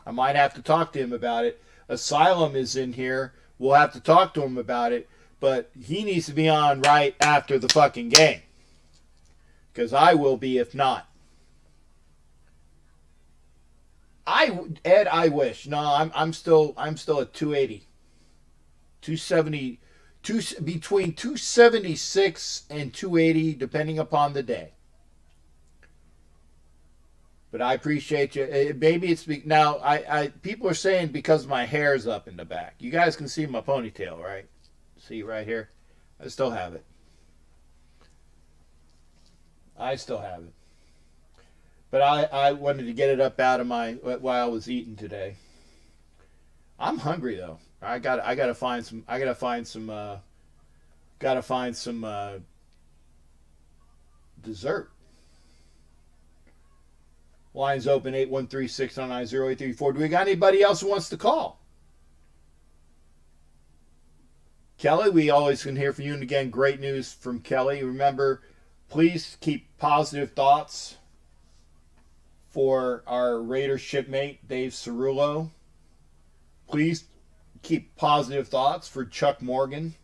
I might have to talk to him about it. Asylum is in here. We'll have to talk to him about it. But he needs to be on right after the fucking game. Because I will be if not. Ed, I wish. No, I'm still at 280. 270, between 276 and 280, depending upon the day. But I appreciate you. Maybe it's now. People are saying because my hair's up in the back. You guys can see my ponytail, right? See right here. I still have it. But I wanted to get it up out of while I was eating today. I'm hungry though. I gotta find some dessert. Lines open 813-699-0834. Do we got anybody else who wants to call? Kelly, we always can hear from you. And again, great news from Kelly. Remember, please keep positive thoughts for our Raider shipmate, Dave Cerullo. Please keep positive thoughts for Chuck Morgan,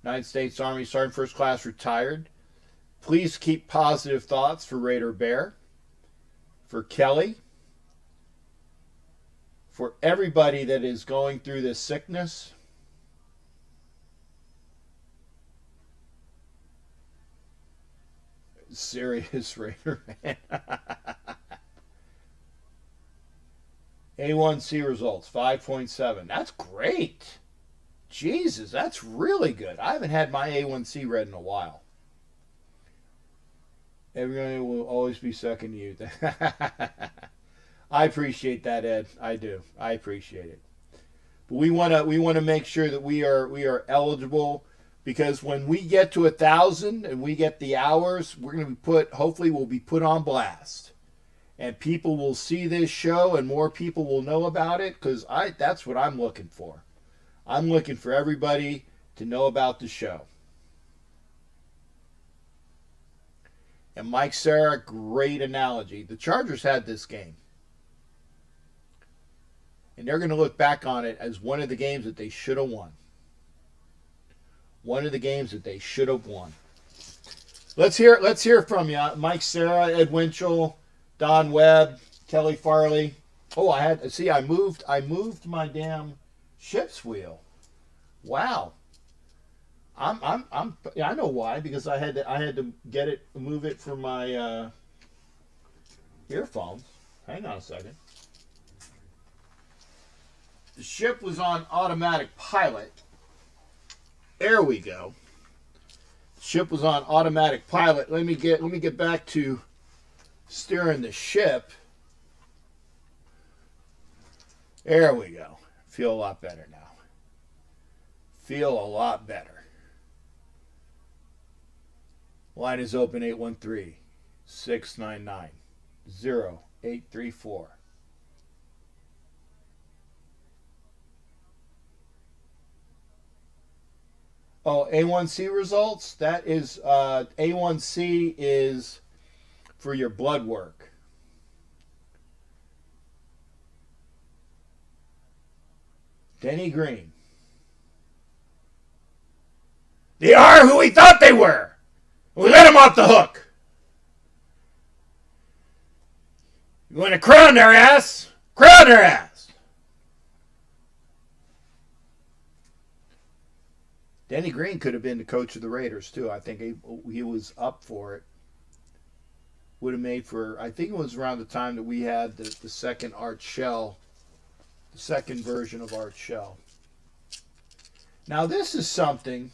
United States Army Sergeant First Class retired. Please keep positive thoughts for Raider Bear, for Kelly, for everybody that is going through this sickness. Serious Raider man. A1C results 5.7. That's great. Jesus, that's really good. I haven't had my A1C read in a while. Everybody will always be second to you. I appreciate that, Ed. I do. I appreciate it. But we wanna make sure that we are eligible, because when we get to 1,000 and we get the hours, we're gonna be hopefully we'll be put on blast, and people will see this show and more people will know about it, because that's what I'm looking for. I'm looking for everybody to know about the show. And Mike Sarah, great analogy. The Chargers had this game. And they're going to look back on it as one of the games that they should have won. One of the games that they should have won. Let's hear from you. Mike Sarah, Ed Winchell, Don Webb, Kelly Farley. Oh, I moved my damn ship's wheel. Wow. I know why, because I had to move it from my earphones. Hang on a second. The ship was on automatic pilot. There we go. Ship was on automatic pilot. Let me get back to steering the ship. There we go. Feel a lot better now. Feel a lot better. Line is open, 813-699-0834. Oh, A1C results? That is, A1C is for your blood work. Denny Green. They are who we thought they were. We let them off the hook. You want to crown their ass? Crown their ass. Denny Green could have been the coach of the Raiders too. I think he was up for it. Would have made for, I think it was around the time that we had the second Art Shell, the second version of Art Shell. Now this is something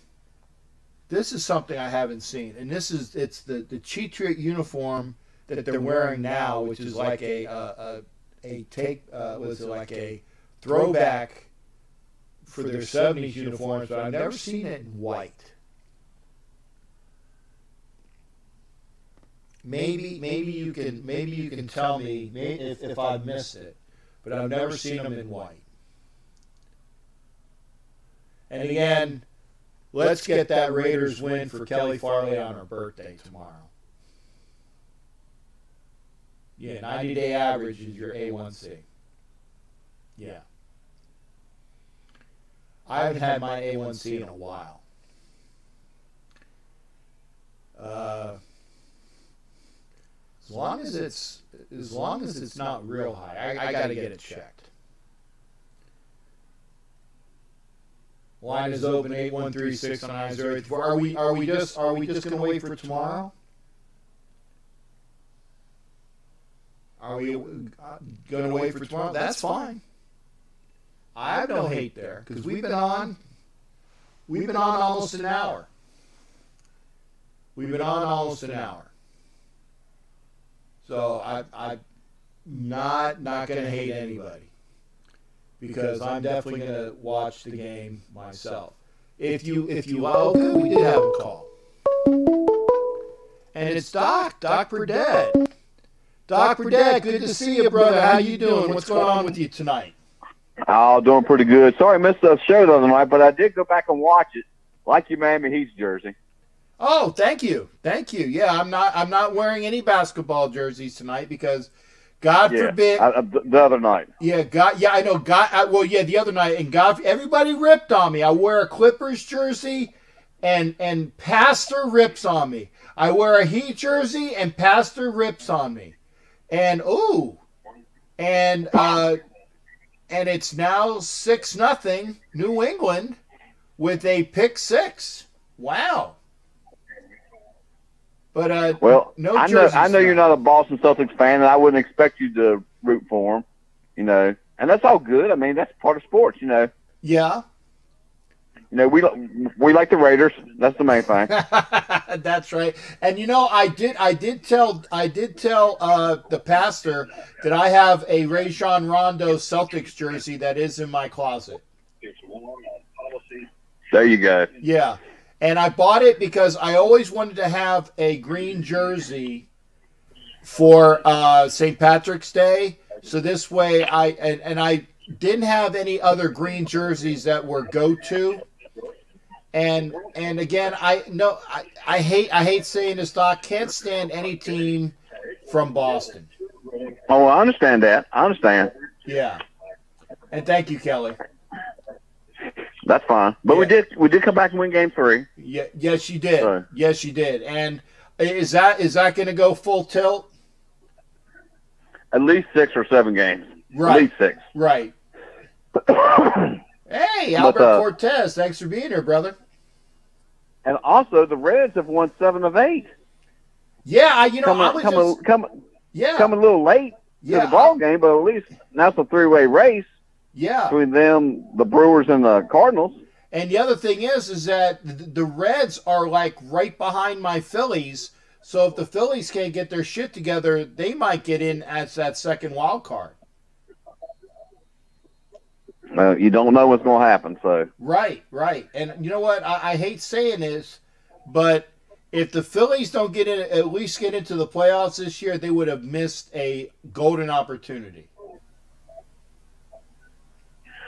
I haven't seen, and it's the Cheatriot uniform that they're wearing now, which is like a throwback for their 70s uniforms, but I've never seen it in white. Maybe you can tell me if I've missed it, but I've never seen them in white. And again, let's get that Raiders win for Kelly Farley on her birthday tomorrow. Yeah, 90-day average is your A1C. Yeah. I haven't had my A1C in a while. As long as it's not real high, I got to get it checked. Line is open, 813-699-0834. Are we just going to wait for tomorrow? Are we going to wait for tomorrow? That's fine. I have no hate there, because we've been on almost an hour. We've been on almost an hour. So I'm not going to hate anybody, because I'm definitely going to watch the game myself. If you good, we did have a call, and it's Doc Burdett. Doc Burdett, good to see you, brother. How you doing? What's going on with you tonight? Oh, doing pretty good. Sorry I missed the show the other night, but I did go back and watch it. Like your Miami Heat's jersey. Oh, thank you. Yeah, I'm not wearing any basketball jerseys tonight because, God forbid. The other night. Yeah, I know. The other night, and God, everybody ripped on me. I wear a Clippers jersey, and Pastor rips on me. I wear a Heat jersey, and Pastor rips on me, and it's now 6-0 New England with a pick six. Wow. But no jerseys. I know you're not a Boston Celtics fan, and I wouldn't expect you to root for them, and that's all good. I mean, that's part of sports, Yeah. You know, we like the Raiders. That's the main thing. That's right. And you know, I did tell the pastor that I have a Rajon Rondo Celtics jersey that is in my closet. There you go. Yeah. And I bought it because I always wanted to have a green jersey for St. Patrick's Day. So this way I didn't have any other green jerseys that were go-to. And again, I hate saying this, Doc. Can't stand any team from Boston. Oh, I understand that. I understand. Yeah. And thank you, Kelly. That's fine. But Yeah. we did come back and win game 3. Yeah, yes, you did. Sorry. Yes, you did. And is that going to go full tilt? At least 6 or 7 games. Right. At least 6. Right. Hey, Albert Cortez, thanks for being here, brother. And also, the Reds have won 7 of 8. Yeah, I was coming a little late to the ball game, but at least now it's a 3-way race between them, the Brewers, and the Cardinals. And the other thing is that the Reds are like right behind my Phillies. So if the Phillies can't get their shit together, they might get in as that second wild card. You don't know what's going to happen. So Right. And you know what? I hate saying this, but if the Phillies don't at least get into the playoffs this year, they would have missed a golden opportunity.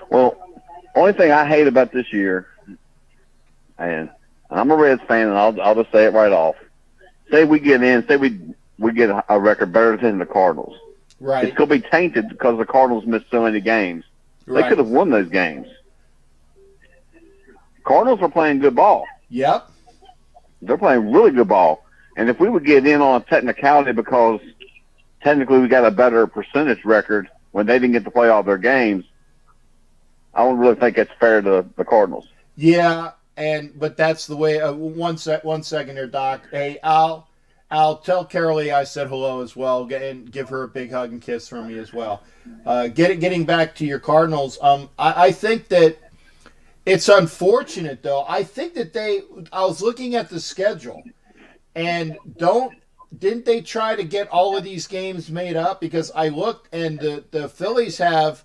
Well, only thing I hate about this year, and I'm a Reds fan, and I'll just say it right off. Say we get in, say we get a record better than the Cardinals. Right. It's going to be tainted because the Cardinals missed so many games. They could have won those games. Cardinals are playing good ball. Yep. They're playing really good ball. And if we would get in on a technicality because technically we got a better percentage record when they didn't get to play all their games, I don't really think it's fair to the Cardinals. Yeah, but that's the way. One second here, Doc. Hey, Al, tell Carolee I said hello as well, and give her a big hug and kiss from me as well. Getting back to your Cardinals, I think that it's unfortunate though. I think that I was looking at the schedule, and didn't they try to get all of these games made up? Because I looked, and the Phillies have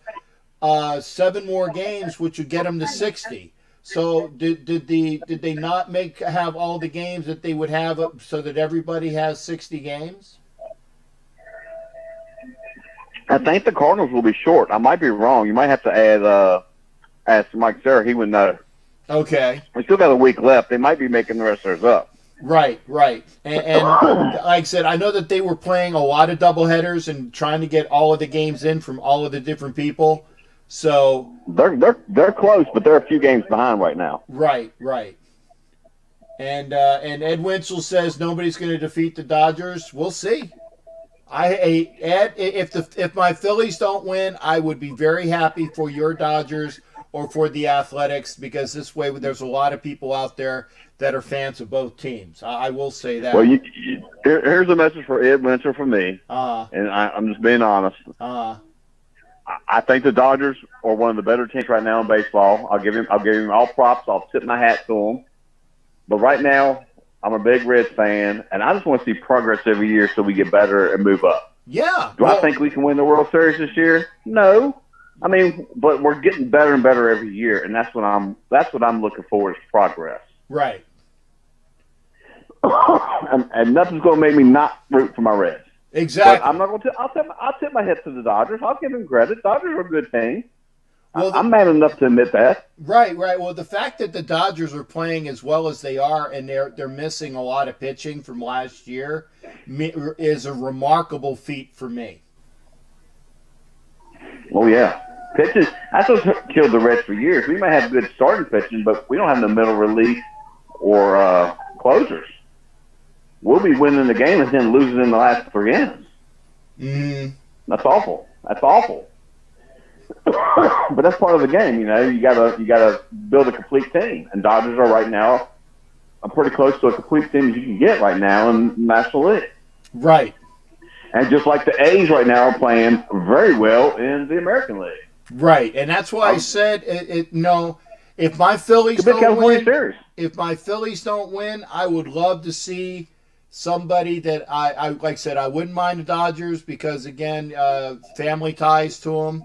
7 more games, which would get them to 60. So did they not have all the games that they would have so that everybody has 60 games? I think the Cardinals will be short. I might be wrong. You might have to ask Mike Serra. He would know. Okay. We still got a week left. They might be making the rest of theirs up. Right. And like I said, I know that they were playing a lot of doubleheaders and trying to get all of the games in from all of the different people. So they're close, but they're a few games behind right now. Right. And Ed Winsel says nobody's going to defeat the Dodgers. We'll see. Ed, if my Phillies don't win, I would be very happy for your Dodgers or for the Athletics, because this way there's a lot of people out there that are fans of both teams. I will say that. Well, here's a message for Ed Winsel from me, and I'm just being honest. I think the Dodgers are one of the better teams right now in baseball. I'll give him all props. I'll tip my hat to him. But right now, I'm a big Reds fan, and I just want to see progress every year so we get better and move up. Yeah. Do I think we can win the World Series this year? No. I mean, but we're getting better and better every year, and that's what I'm looking for is progress. Right. and nothing's going to make me not root for my Reds. Exactly. But I'm not going to. I'll tip my hat to the Dodgers. I'll give them credit. Dodgers are a good team. Well, I'm man enough to admit that. Right. Well, the fact that the Dodgers are playing as well as they are, and they're missing a lot of pitching from last year, is a remarkable feat for me. Oh yeah, pitching. That's what's killed the Reds for years. We might have good starting pitching, but we don't have the middle relief or closers. We'll be winning the game and then losing in the last 3 innings. Mm-hmm. That's awful. But that's part of the game, you know. You gotta build a complete team, and Dodgers are right now. I'm pretty close to a complete team as you can get right now in the National League. Right. And just like the A's right now are playing very well in the American League. Right, and that's why I said If my Phillies don't California win, Series. if my Phillies don't win, I would love to see somebody that I like I said, I wouldn't mind the Dodgers because, again, family ties to them.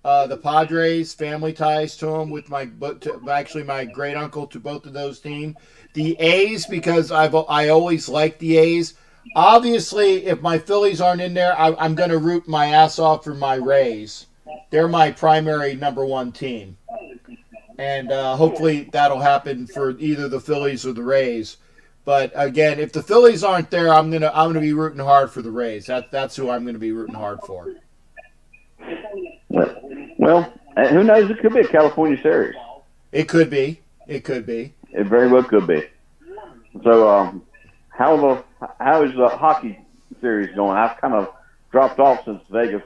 The Padres, family ties to them with actually my great uncle to both of those teams. The A's, because I always liked the A's. Obviously, if my Phillies aren't in there, I'm going to root my ass off for my Rays. They're my primary number one team. And hopefully that'll happen for either the Phillies or the Rays. But again, if the Phillies aren't there, I'm gonna be rooting hard for the Rays. That's who I'm gonna be rooting hard for. Well, who knows? It could be a California Series. It could be. It could be. It very well could be. So, how is the hockey series going? I've kind of dropped off since Vegas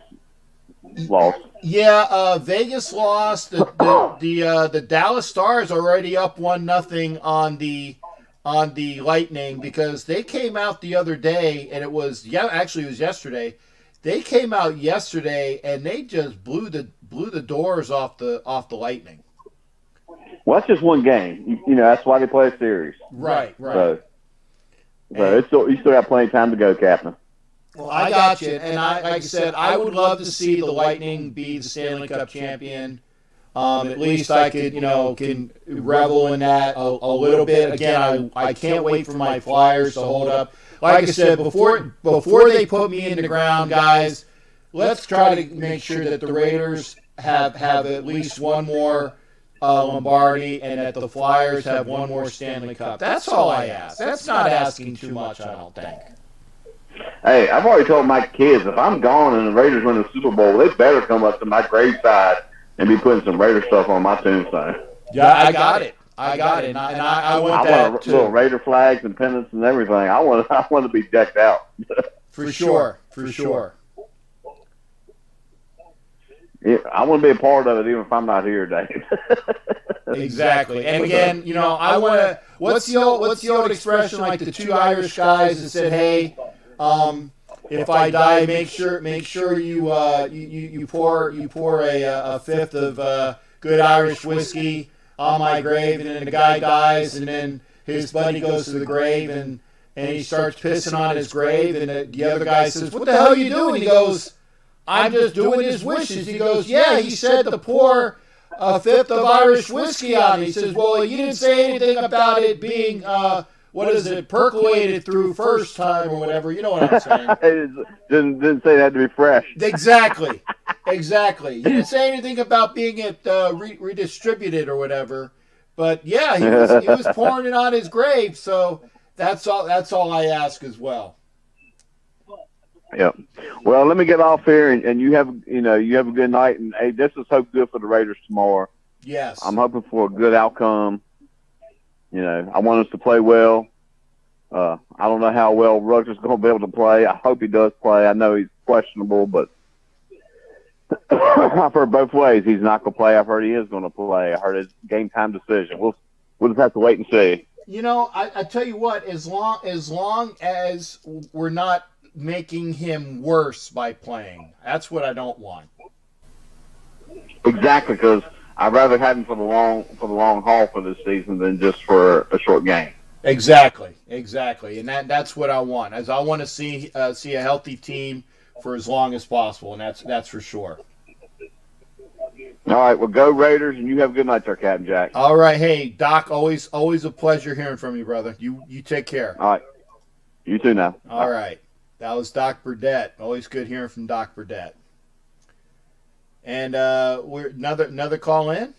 lost. Yeah, Vegas lost. The Dallas Stars already up 1-0 on the Lightning because they came out the other day, and it was yesterday. They came out yesterday and they just blew the doors off the Lightning. Well, that's just one game. You know, that's why they play a series. Right. So you still got plenty of time to go, Captain. Well, I got you. And like I said, I would love to see the Lightning be the Stanley Cup champion. At least I could, can revel in that a little bit. Again, I can't wait for my Flyers to hold up. Like I said, before they put me in the ground, guys, let's try to make sure that the Raiders have at least one more Lombardi and that the Flyers have one more Stanley Cup. That's all I ask. That's not asking too much, I don't think. Hey, I've already told my kids, if I'm gone and the Raiders win the Super Bowl, they better come up to my graveside and be putting some Raider stuff on my tombstone. Yeah, I got it. And I want that want too. Little Raider flags and pennants and everything. I want to be decked out. For sure. Yeah, I want to be a part of it, even if I'm not here, Dave. Exactly. And again, I want to. What's the old expression? Like the two Irish guys that said, "Hey, if I die, make sure you pour a fifth of good Irish whiskey on my grave." And then the guy dies, and then his buddy goes to the grave and he starts pissing on his grave, and the other guy says, "What the hell are you doing?" He goes, "I'm just doing his wishes." He goes, "Yeah, he said to pour a fifth of Irish whiskey on it." He says, "Well, you didn't say anything about it being percolated through first time or whatever." You know what I'm saying? didn't say that to be fresh. Exactly. You didn't say anything about being redistributed or whatever. But yeah, he was pouring it on his grave. So that's all I ask as well. Yeah. Well, let me get off here, and you have a good night. And hey, this is hope good for the Raiders tomorrow. Yes. I'm hoping for a good outcome. I want us to play well. I don't know how well Rutgers is going to be able to play. I hope he does play. I know he's questionable, but I've heard both ways. He's not going to play. I've heard he is going to play. I heard it's game time decision. We'll just have to wait and see. I tell you what, as long as we're not making him worse by playing, that's what I don't want. Exactly, because I'd rather have him for the long haul for this season than just for a short game. Exactly, and that's what I want. As I want to see a healthy team for as long as possible, and that's for sure. All right, well, go Raiders, and you have a good night there, Captain Jack. All right, hey Doc, always a pleasure hearing from you, brother. You take care. All right, you too now. All right, that was Doc Burdett. Always good hearing from Doc Burdett. And we're another call in.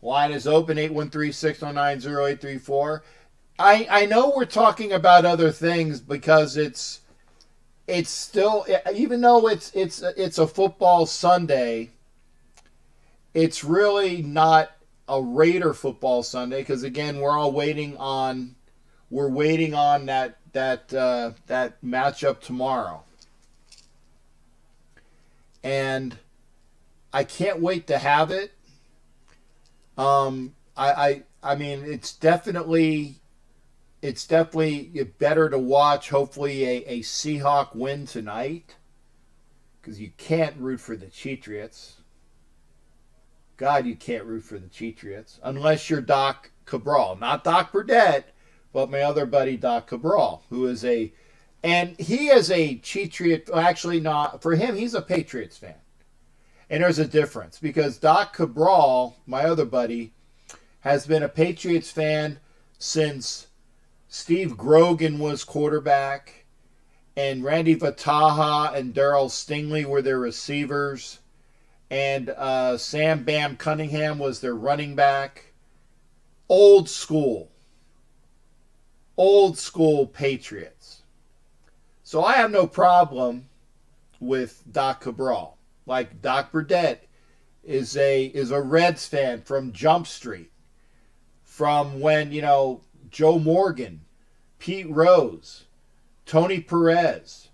Line is open, 813-609-0834. I know we're talking about other things because it's still, even though it's a football Sunday, it's really not a Raider football Sunday because again we're waiting on that matchup tomorrow. And I can't wait to have it. I mean, it's definitely better to watch. Hopefully, a Seahawk win tonight, because you can't root for the Cheatriots. God, you can't root for the Cheatriots unless you're Doc Cabral. Not Doc Burdett, but my other buddy, Doc Cabral, who is and he is a Cheatriot. Actually, not. For him, he's a Patriots fan. And there's a difference because Doc Cabral, my other buddy, has been a Patriots fan since Steve Grogan was quarterback and Randy Vataha and Darryl Stingley were their receivers. And Sam Bam Cunningham was their running back. Old school Patriots. So I have no problem with Doc Cabral. Like Doc Burdett is a Reds fan from Jump Street, from when Joe Morgan, Pete Rose, Tony Perez,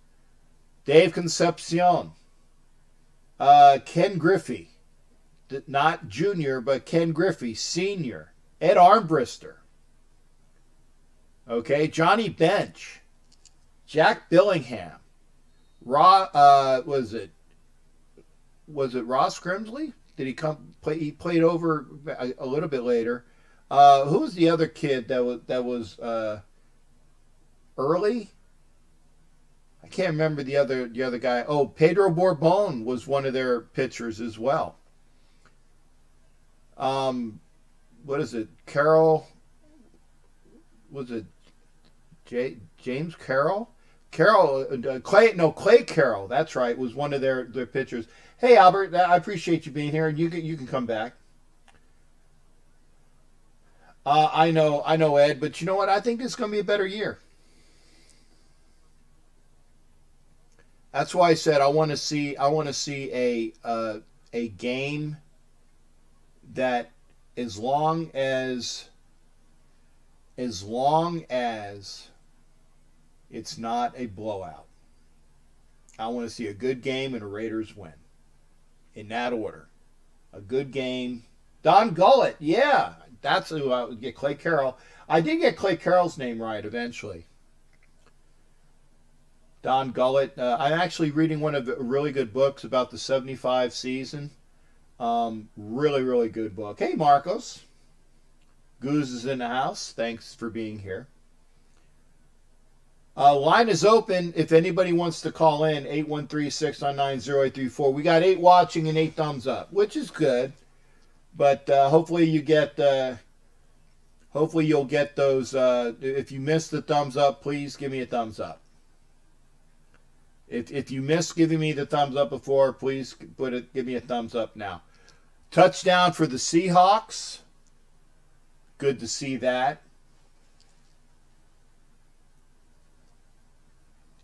Dave Concepcion, Ken Griffey, not Junior, but Ken Griffey Senior, Ed Armbrister, okay, Johnny Bench, Jack Billingham, was it Ross Grimsley? Did he come play? He played over a little bit later. Who was the other kid that was early? I can't remember the other guy. Oh, Pedro Borbon was one of their pitchers as well. What is it? Carroll? Was it James Carroll? Clay Carroll. That's right. Was one of their pitchers. Hey Albert, I appreciate you being here, and you can come back. I know Ed, but you know what? I think it's going to be a better year. That's why I said I want to see a game that as long as it's not a blowout. I want to see a good game and a Raiders win. In that order. A good game. Don Gullett, yeah. That's who I would get. Clay Carroll. I did get Clay Carroll's name right eventually. Don Gullett. I'm actually reading one of the really good books about the 75 season. Really, really good book. Hey, Marcos. Goose is in the house. Thanks for being here. Line is open if anybody wants to call in, 813-699-0834. We got 8 watching and 8 thumbs up, which is good. But hopefully you'll get those. If you missed the thumbs up, please give me a thumbs up. If you missed giving me the thumbs up before, please give me a thumbs up now. Touchdown for the Seahawks. Good to see that.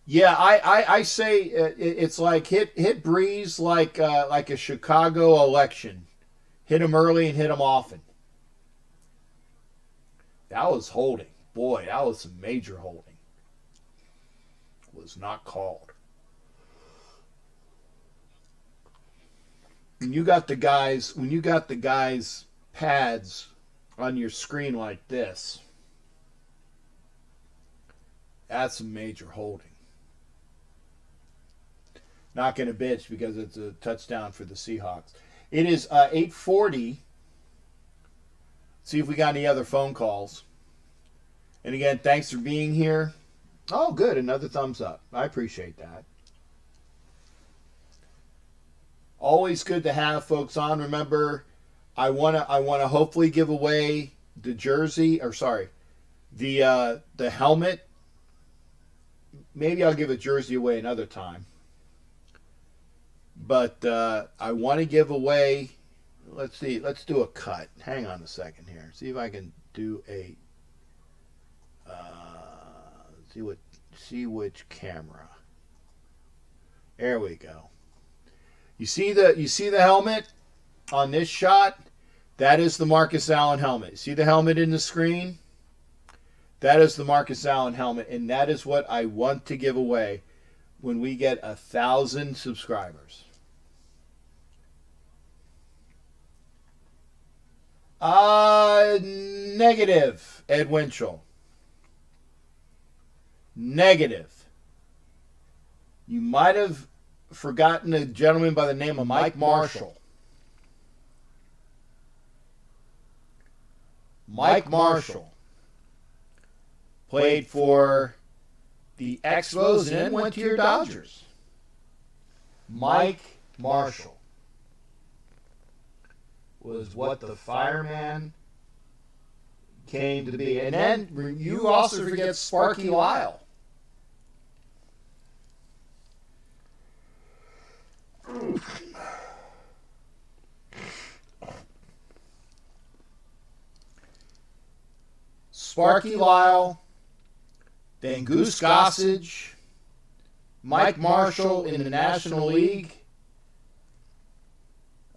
Yeah, I say it's like hit Breeze like a Chicago election. Hit him early and hit him often. That was holding. Boy, that was some major holding. Was not called. When you got the guys pads on your screen like this, that's some major holding. Not going to bitch because it's a touchdown for the Seahawks. It is 8:40. See if we got any other phone calls. And again, thanks for being here. Oh, good. Another thumbs up. I appreciate that. Always good to have folks on. Remember, I wanna hopefully give away the jersey, or sorry, the helmet. Maybe I'll give a jersey away another time. But I want to give away. Let's see. Let's do a cut. Hang on a second here. See if I can do a. See which camera. There we go. You see the helmet on this shot? That is the Marcus Allen helmet. See the helmet in the screen? That is the Marcus Allen helmet, and that is what I want to give away when we get 1,000 subscribers. Negative, Ed Winchell. Negative. You might have forgotten a gentleman by the name of Mike Marshall. Mike Marshall played for the Expos and then went to your Dodgers. Mike Marshall was what the fireman came to be. And then you also forget Sparky Lyle. Sparky Lyle, then Goose Gossage, Mike Marshall in the National League.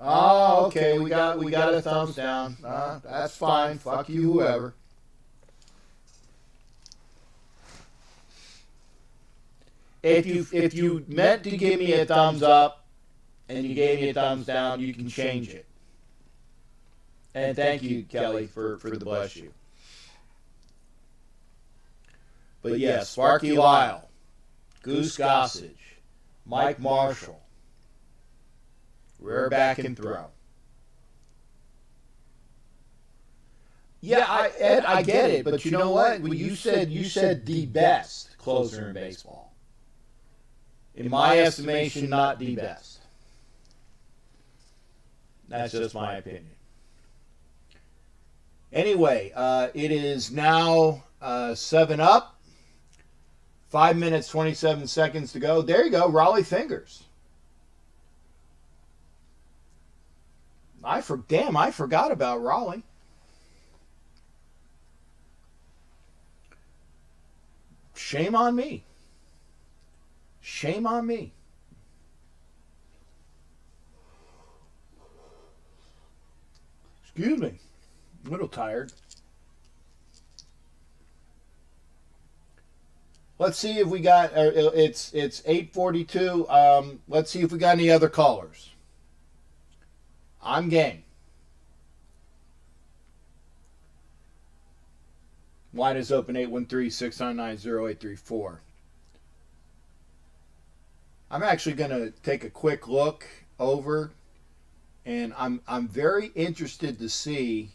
Oh, okay, we got a thumbs down. That's fine. Fuck you, whoever. If you meant to give me a thumbs up and you gave me a thumbs down, you can change it. And thank you, Kelly, for the bless you. But yes, Sparky Lyle, Goose Gossage, Mike Marshall, rear back and throw. Yeah, Ed, I get it, but you know what? Well, you said the best closer in baseball. In my estimation, not the best. That's just my opinion. Anyway, it is now 7 up. 5 minutes, 27 seconds to go. There you go, Raleigh Fingers. I forgot about Raleigh. Shame on me. Shame on me. Excuse me. I'm a little tired. Let's see if we got, it's 8:42. Let's see if we got any other callers. I'm game. Line is open, 813-699-0834. I'm actually going to take a quick look over, and I'm very interested to see,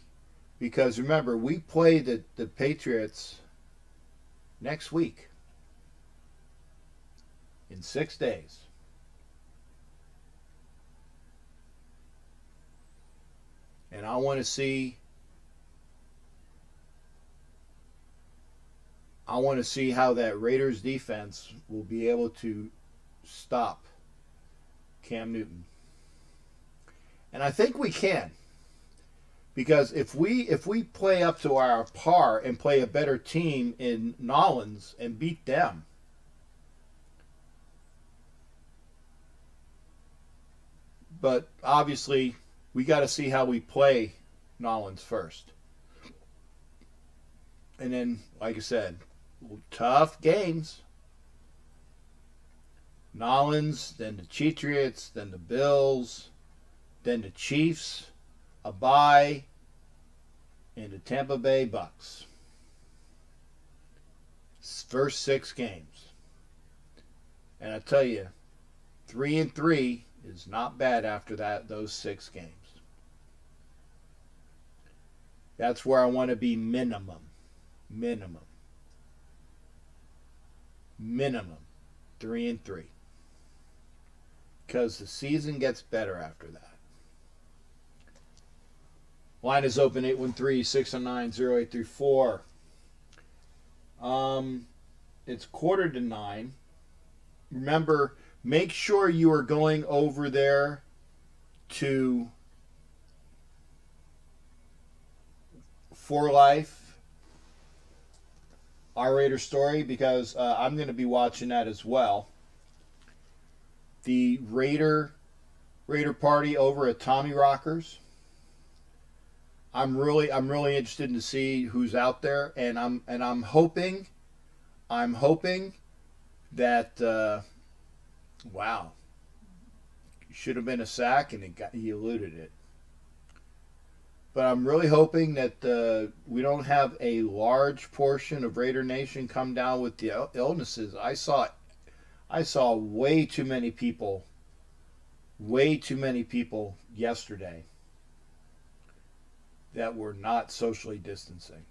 because remember, we play the Patriots next week. In 6 days. And I want to see how that Raiders defense will be able to stop Cam Newton. And I think we can. Because if we play up to our par and play a better team in Nolans and beat them, but obviously, we got to see how we play Nolans first. And then, like I said, tough games. Nolans, then the Patriots, then the Bills, then the Chiefs, a bye, and the Tampa Bay Bucks. First 6 games. And I tell you, 3-3 is not bad after those 6 games. That's where I want to be minimum. 3-3. Because the season gets better after that. Line is open, 813-609-0834. It's 8:45. Remember, make sure you are going over there to For Life, Our Raider Story, because I'm going to be watching that as well. The Raider party over at Tommy Rockers. I'm really interested to see who's out there, and I'm hoping that wow, should have been a sack and he eluded it. But I'm really hoping that we don't have a large portion of Raider Nation come down with the illnesses. I saw way too many people yesterday that we're not socially distancing.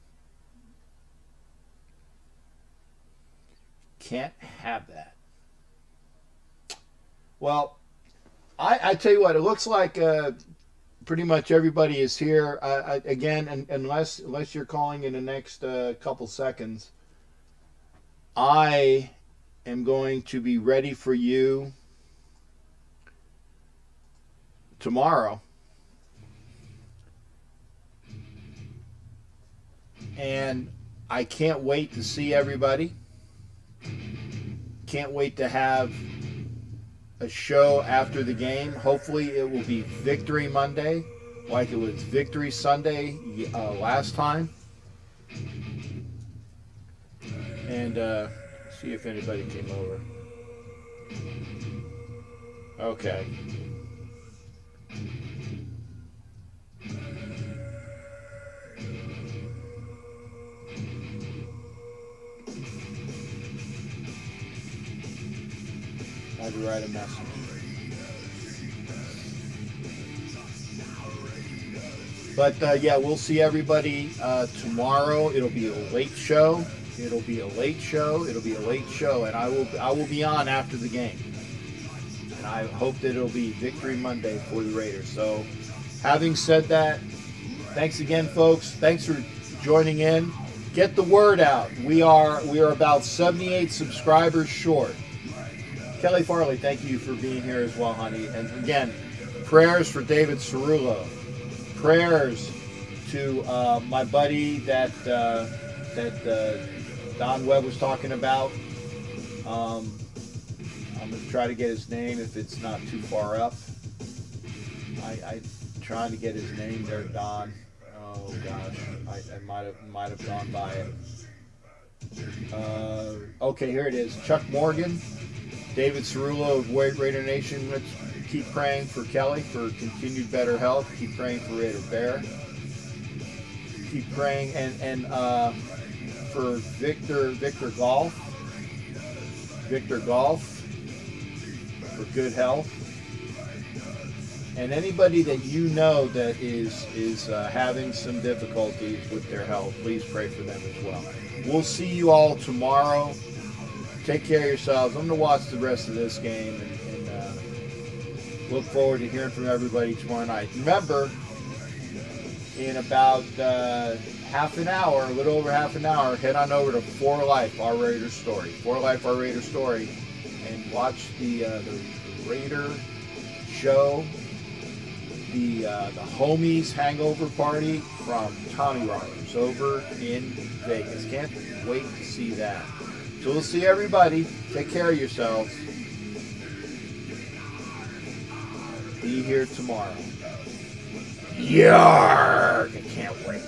Can't have that. Well, I tell you what, it looks like pretty much everybody is here. Again, unless you're calling in the next couple seconds, I am going to be ready for you tomorrow. And I can't wait to see everybody. Can't wait to have a show after the game. Hopefully it will be Victory Monday like it was Victory Sunday last time. And see if anybody came over. Okay. I had to write a message. But yeah, we'll see everybody tomorrow. It'll be a late show. It'll be a late show. And I will be on after the game. And I hope that it'll be Victory Monday for the Raiders. So, having said that, thanks again, folks. Thanks for joining in. Get the word out. We are about 78 subscribers short. Kelly Farley, thank you for being here as well, honey. And again, prayers for David Cerullo. Prayers to my buddy that Don Webb was talking about. I'm going to try to get his name if it's not too far up. I'm trying to get his name there, Don. Oh gosh, I might have gone by it. Okay, here it is. Chuck Morgan. David Cerullo of Raider Nation. Let's keep praying for Kelly for continued better health. Keep praying for Raider Bear. Keep praying and for Victor Golf for good health. And anybody that you know that is having some difficulties with their health, please pray for them as well. We'll see you all tomorrow. Take care of yourselves. I'm going to watch the rest of this game and look forward to hearing from everybody tomorrow night. Remember, in about half an hour, a little over half an hour, head on over to For Life, Our Raider Story. For Life, Our Raider Story, and watch the Raider show, the Homies Hangover Party from Tommy Roberts over in Vegas. Can't wait to see that. So we'll see everybody. Take care of yourselves. Be here tomorrow. Yarg! I can't wait.